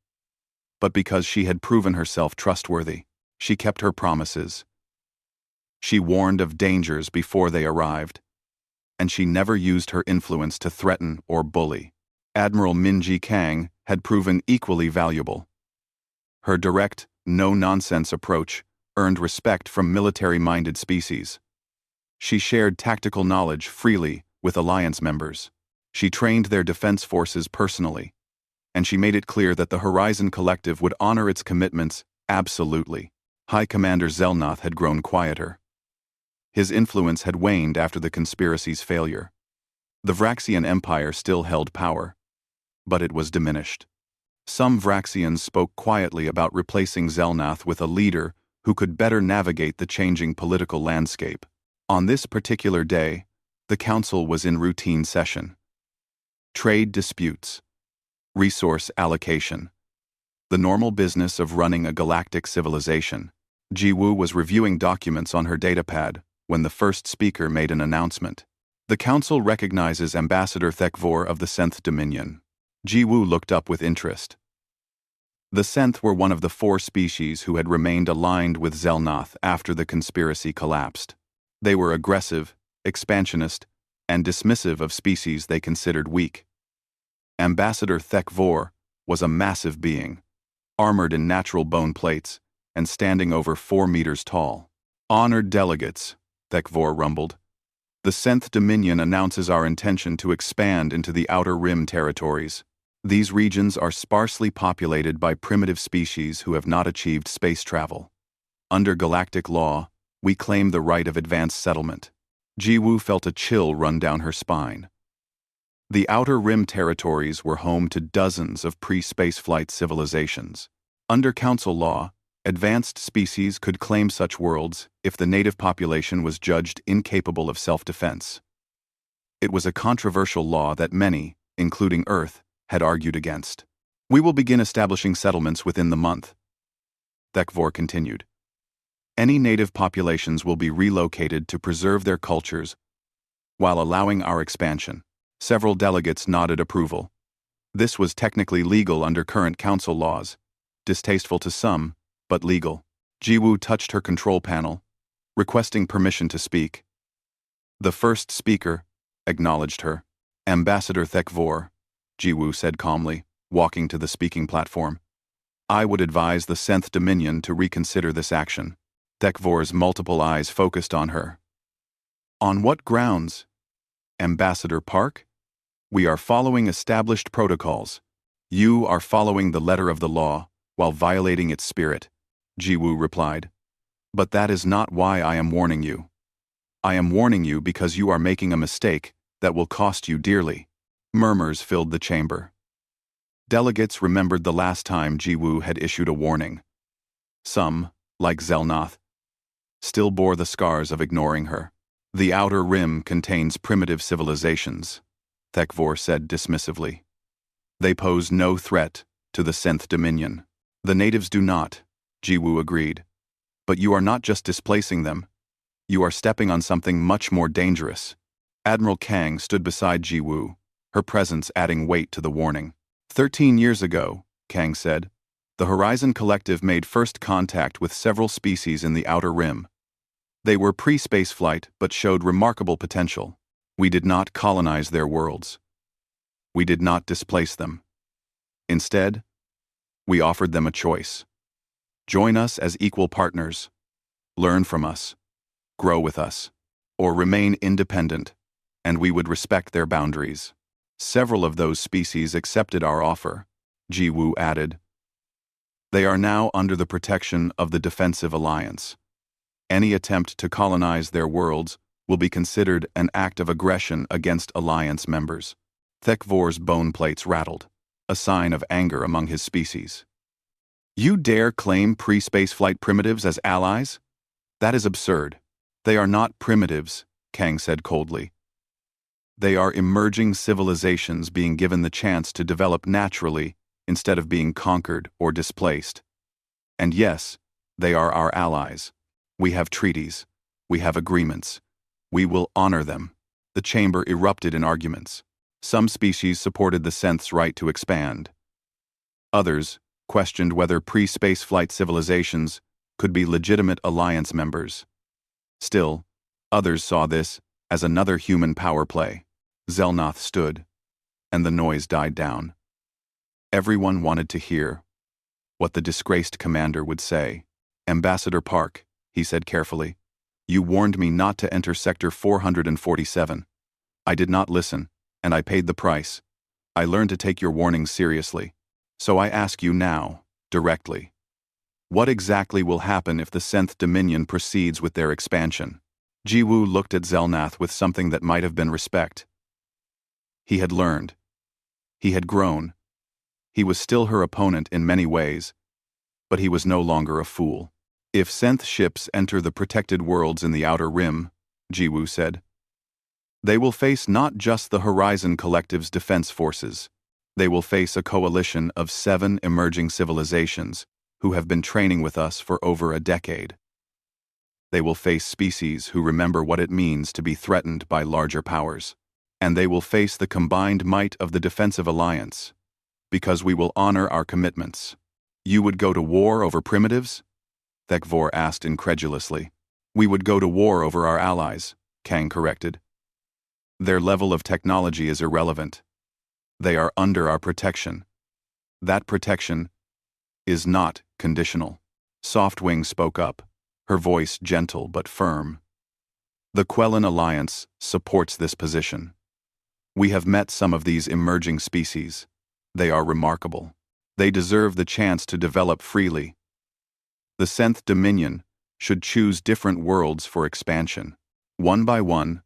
Speaker 1: but because she had proven herself trustworthy. She kept her promises. She warned of dangers before they arrived, and she never used her influence to threaten or bully. Admiral Minji Kang had proven equally valuable. Her direct, no-nonsense approach earned respect from military-minded species. She shared tactical knowledge freely with Alliance members. She trained their defense forces personally, and she made it clear that the Horizon Collective would honor its commitments absolutely. High Commander Zelnoth had grown quieter. His influence had waned after the conspiracy's failure. The Vraxian Empire still held power, but it was diminished. Some Vraxians spoke quietly about replacing Zelnoth with a leader who could better navigate the changing political landscape. On this particular day, the council was in routine session. Trade disputes, resource allocation, the normal business of running a galactic civilization. Jiwoo was reviewing documents on her datapad when the first speaker made an announcement. The council recognizes Ambassador Thekvor of the Senth Dominion. Jiwoo looked up with interest. The Senth were one of the 4 species who had remained aligned with Zelnoth after the conspiracy collapsed. They were aggressive, expansionist, and dismissive of species they considered weak. Ambassador Thekvor was a massive being, armored in natural bone plates and standing over 4 meters tall. Honored delegates, Thekvor rumbled. The Senth Dominion announces our intention to expand into the Outer Rim territories. These regions are sparsely populated by primitive species who have not achieved space travel. Under galactic law, we claim the right of advanced settlement. Jiwoo felt a chill run down her spine. The Outer Rim territories were home to dozens of pre-spaceflight civilizations. Under Council law, advanced species could claim such worlds if the native population was judged incapable of self-defense. It was a controversial law that many, including Earth, had argued against. We will begin establishing settlements within the month, Thekvor continued. Any native populations will be relocated to preserve their cultures while allowing our expansion. Several delegates nodded approval. This was technically legal under current council laws, distasteful to some, but legal. Jiwoo touched her control panel, requesting permission to speak. The first speaker acknowledged her. Ambassador Thekvor, Jiwoo said calmly, walking to the speaking platform. I would advise the Senth Dominion to reconsider this action. Thekvor's multiple eyes focused on her. On what grounds? Ambassador Park? We are following established protocols. You are following the letter of the law while violating its spirit, Jiwoo replied. But that is not why I am warning you. I am warning you because you are making a mistake that will cost you dearly. Murmurs filled the chamber. Delegates remembered the last time Jiwoo had issued a warning. Some, like Zelnoth, still bore the scars of ignoring her. The Outer Rim contains primitive civilizations, Thekvor said dismissively. They pose no threat to the Senth Dominion. The natives do not, Jiwoo agreed. But you are not just displacing them. You are stepping on something much more dangerous. Admiral Kang stood beside Jiwoo, her presence adding weight to the warning. 13 years ago, Kang said, the Horizon Collective made first contact with several species in the Outer Rim. They were pre-spaceflight but showed remarkable potential. We did not colonize their worlds. We did not displace them. Instead, we offered them a choice. Join us as equal partners, learn from us, grow with us, or remain independent, and we would respect their boundaries. Several of those species accepted our offer, Jiwoo added. They are now under the protection of the Defensive Alliance. Any attempt to colonize their worlds will be considered an act of aggression against Alliance members. Thekvor's bone plates rattled, a sign of anger among his species. You dare claim pre-spaceflight primitives as allies? That is absurd. They are not primitives, Kang said coldly. They are emerging civilizations being given the chance to develop naturally instead of being conquered or displaced. And yes, they are our allies. We have treaties. We have agreements. We will honor them. The chamber erupted in arguments. Some species supported the Senth's right to expand. Others questioned whether pre-spaceflight civilizations could be legitimate alliance members. Still, others saw this as another human power play. Zelnoth stood, and the noise died down. Everyone wanted to hear what the disgraced commander would say. "Ambassador Park," he said carefully, "you warned me not to enter Sector 447. I did not listen, and I paid the price. I learned to take your warnings seriously. So I ask you now, directly. What exactly will happen if the 10th Dominion proceeds with their expansion?" Jiwoo looked at Zelnoth with something that might have been respect. He had learned. He had grown. He was still her opponent in many ways, but he was no longer a fool. "If 10th ships enter the protected worlds in the Outer Rim," Jiwoo said, "they will face not just the Horizon Collective's defense forces. They will face a coalition of 7 emerging civilizations who have been training with us for over a decade. They will face species who remember what it means to be threatened by larger powers. And they will face the combined might of the Defensive Alliance, because we will honor our commitments." "You would go to war over primitives?" Thekvor asked incredulously. "We would go to war over our allies," Kang corrected. "Their level of technology is irrelevant. They are under our protection. That protection is not conditional." Softwing spoke up, her voice gentle but firm. "The Quellan Alliance supports this position. We have met some of these emerging species. They are remarkable. They deserve the chance to develop freely. The 10th Dominion should choose different worlds for expansion." One by one,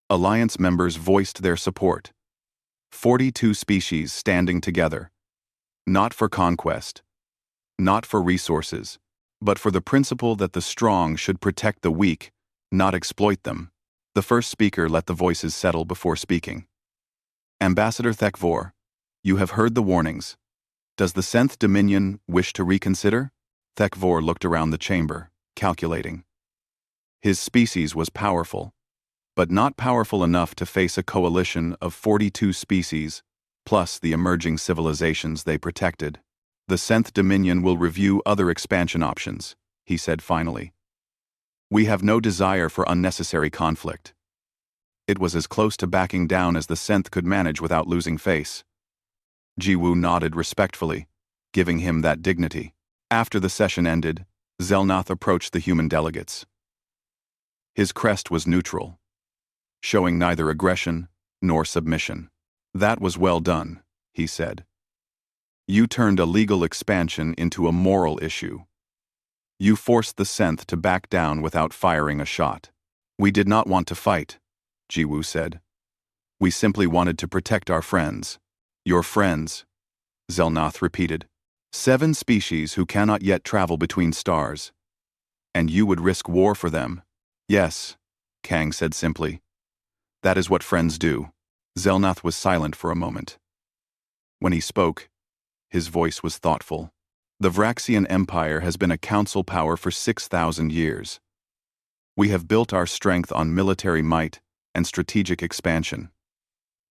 Speaker 1: Alliance members voiced their support. 42 species standing together. Not for conquest, not for resources, but for the principle that the strong should protect the weak, not exploit them. The first speaker let the voices settle before speaking. "Ambassador Thekvor, you have heard the warnings. Does the 10th Dominion wish to reconsider?" Thekvor looked around the chamber, calculating. His species was powerful, but not powerful enough to face a coalition of 42 species, plus the emerging civilizations they protected. "The 10th Dominion will review other expansion options," he said finally. "We have no desire for unnecessary conflict." It was as close to backing down as the 10th could manage without losing face. Jiwoo nodded respectfully, giving him that dignity. After the session ended, Zelnoth approached the human delegates. His crest was neutral, showing neither aggression nor submission. "That was well done," he said. "You turned a legal expansion into a moral issue. You forced the 10th to back down without firing a shot." "We did not want to fight," Jiwoo said. "We simply wanted to protect our friends." "Your friends," Zelnoth repeated. 7 species who cannot yet travel between stars. And you would risk war for them?" "Yes," Kang said simply. "That is what friends do." Zelnoth was silent for a moment. When he spoke, his voice was thoughtful. "The Vraxian Empire has been a council power for 6,000 years. We have built our strength on military might and strategic expansion.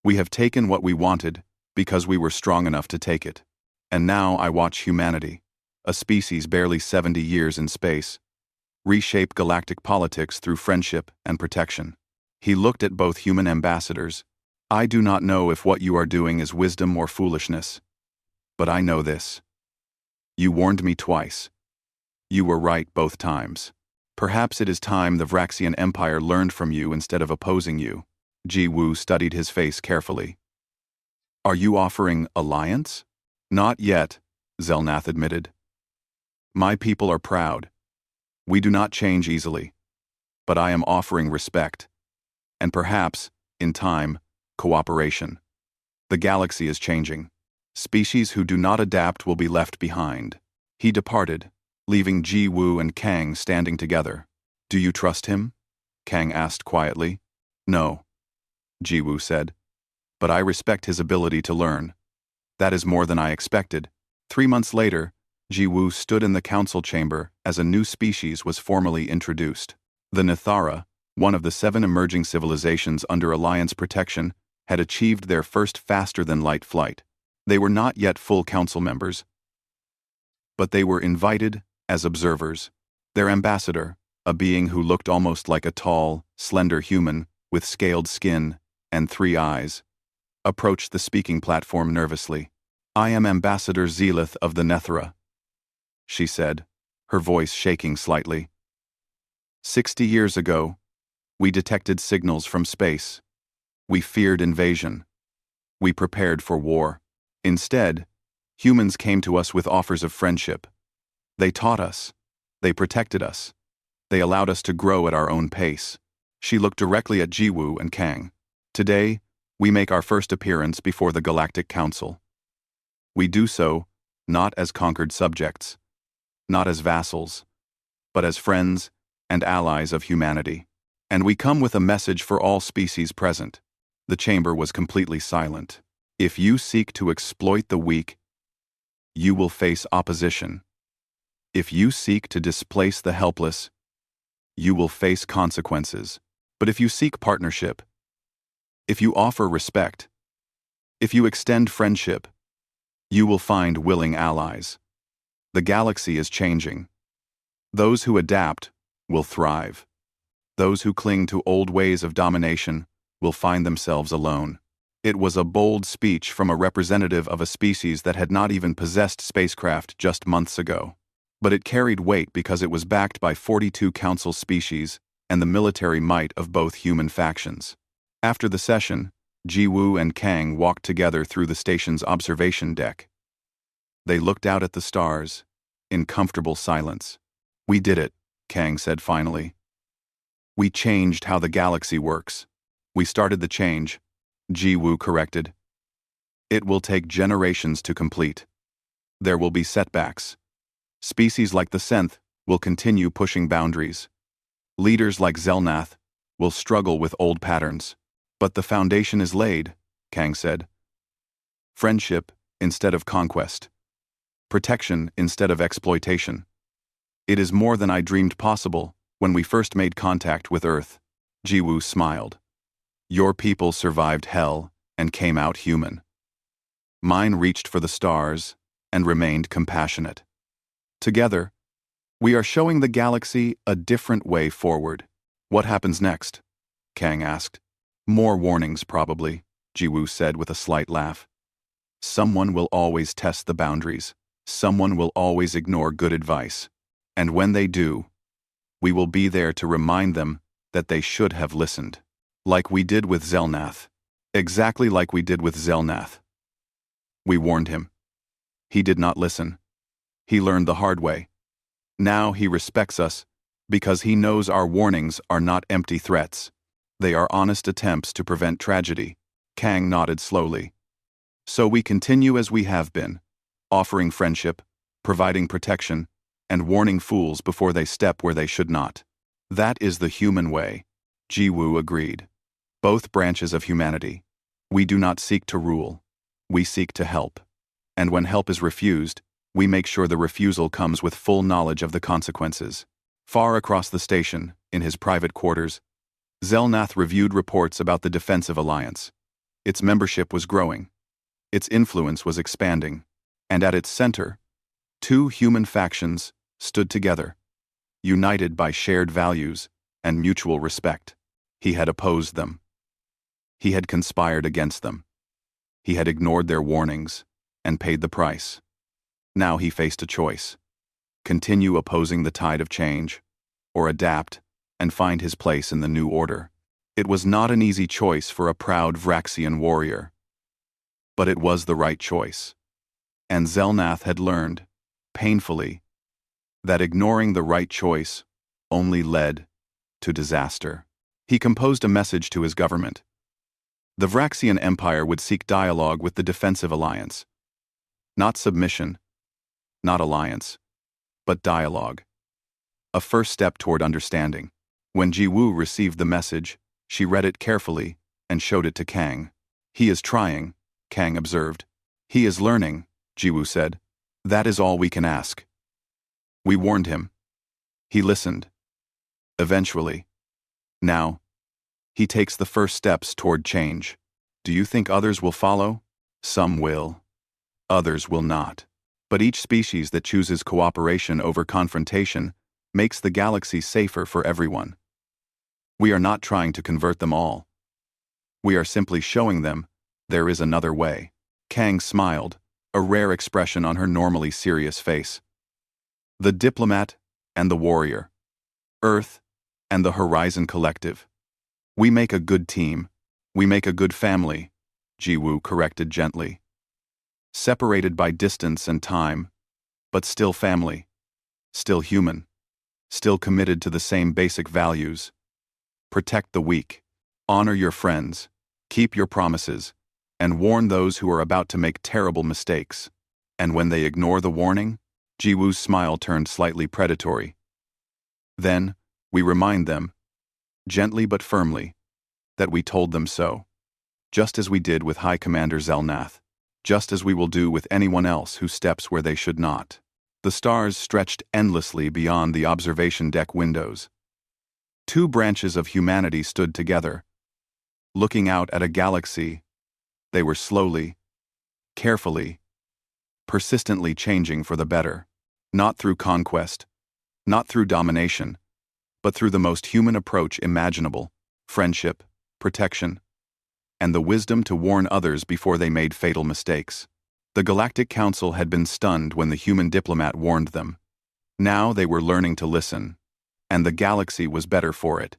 Speaker 1: We have taken what we wanted because we were strong enough to take it. And now I watch humanity, a species barely 70 years in space, reshape galactic politics through friendship and protection." He looked at both human ambassadors. "I do not know if what you are doing is wisdom or foolishness, but I know this. You warned me twice. You were right both times. Perhaps it is time the Vraxian Empire learned from you instead of opposing you." Jiwoo studied his face carefully. "Are you offering alliance?" "Not yet," Zelnoth admitted. "My people are proud. We do not change easily. But I am offering respect. And perhaps, in time, cooperation. The galaxy is changing. Species who do not adapt will be left behind." He departed, leaving Jiwoo and Kang standing together. "Do you trust him?" Kang asked quietly. "No," Jiwoo said. "But I respect his ability to learn. That is more than I expected." 3 months later, Jiwoo stood in the council chamber as a new species was formally introduced. The Nithara, one of the 7 emerging civilizations under Alliance protection, had achieved their first faster-than-light flight. They were not yet full council members, but they were invited as observers. Their ambassador, a being who looked almost like a tall, slender human with scaled skin and 3 eyes, approached the speaking platform nervously. "I am Ambassador Zelith of the Nethra," she said, her voice shaking slightly. 60 years ago, we detected signals from space. We feared invasion. We prepared for war. Instead, humans came to us with offers of friendship. They taught us. They protected us. They allowed us to grow at our own pace. She looked directly at Jiwoo and Kang. Today, we make our first appearance before the Galactic Council. We do so not as conquered subjects, not as vassals, but as friends and allies of humanity. And we come with a message for all species present. The chamber was completely silent. If you seek to exploit the weak, you will face opposition. If you seek to displace the helpless, you will face consequences. But if you seek partnership, if you offer respect, if you extend friendship, you will find willing allies. The galaxy is changing. Those who adapt will thrive. Those who cling to old ways of domination will find themselves alone. It was a bold speech from a representative of a species that had not even possessed spacecraft just months ago. But it carried weight because it was backed by 42 council species and the military might of both human factions. After the session, Jiwoo and Kang walked together through the station's observation deck. They looked out at the stars, in comfortable silence. "We did it," Kang said finally. "We changed how the galaxy works." "We started the change," Jiwoo corrected. "It will take generations to complete. There will be setbacks. Species like the Synth will continue pushing boundaries. Leaders like Zelnath will struggle with old patterns. But the foundation is laid," Kang said. "Friendship instead of conquest. Protection instead of exploitation. It is more than I dreamed possible when we first made contact with Earth." Jiwoo smiled. "Your people survived hell and came out human. Mine reached for the stars and remained compassionate. Together, we are showing the galaxy a different way forward." "What happens next?" Kang asked. "More warnings, probably," Jiwoo said with a slight laugh. "Someone will always test the boundaries. Someone will always ignore good advice. And when they do, we will be there to remind them that they should have listened. Like we did with Zelnath. Exactly like we did with Zelnath. We warned him. He did not listen. He learned the hard way. Now he respects us because he knows our warnings are not empty threats. They are honest attempts to prevent tragedy." Kang nodded slowly. "So we continue as we have been, offering friendship, providing protection, and warning fools before they step where they should not. That is the human way," Jiwoo agreed. "Both branches of humanity. We do not seek to rule. We seek to help. And when help is refused, we make sure the refusal comes with full knowledge of the consequences." Far across the station, in his private quarters, Zelnath reviewed reports about the Defensive Alliance. Its membership was growing. Its influence was expanding. And at its center, 2 human factions stood together, united by shared values and mutual respect. He had opposed them. He had conspired against them. He had ignored their warnings and paid the price. Now he faced a choice: continue opposing the tide of change, or adapt and find his place in the new order. It was not an easy choice for a proud Vraxian warrior. But it was the right choice. And Zelnath had learned, painfully, that ignoring the right choice only led to disaster. He composed a message to his government. The Vraxian Empire would seek dialogue with the Defensive Alliance. Not submission, not alliance, but dialogue. A first step toward understanding. When Jiwoo received the message, she read it carefully and showed it to Kang. "He is trying," Kang observed. "He is learning," Jiwoo said. "That is all we can ask." "We warned him. He listened. Eventually. Now, he takes the first steps toward change. Do you think others will follow?" "Some will," Others will not. But each species that chooses cooperation over confrontation makes the galaxy safer for everyone. We are not trying to convert them all. We are simply showing them there is another way. Kang smiled, a rare expression on her normally serious face. The Diplomat and the Warrior. Earth and the Horizon Collective. We make a good team. We make a good family, Jiwoo corrected gently. Separated by distance and time, but still family, still human, still committed to the same basic values. Protect the weak, honor your friends, keep your promises, and warn those who are about to make terrible mistakes. And when they ignore the warning, Jiwoo's smile turned slightly predatory. Then, we remind them, gently but firmly, that we told them so. Just as we did with High Commander Zelnath. Just as we will do with anyone else who steps where they should not. The stars stretched endlessly beyond the observation deck windows. Two branches of humanity stood together, looking out at a galaxy. They were slowly, carefully, persistently changing for the better, not through conquest, not through domination, but through the most human approach imaginable: friendship, protection, and the wisdom to warn others before they made fatal mistakes. The Galactic Council had been stunned when the human diplomat warned them. Now they were learning to listen, and the galaxy was better for it.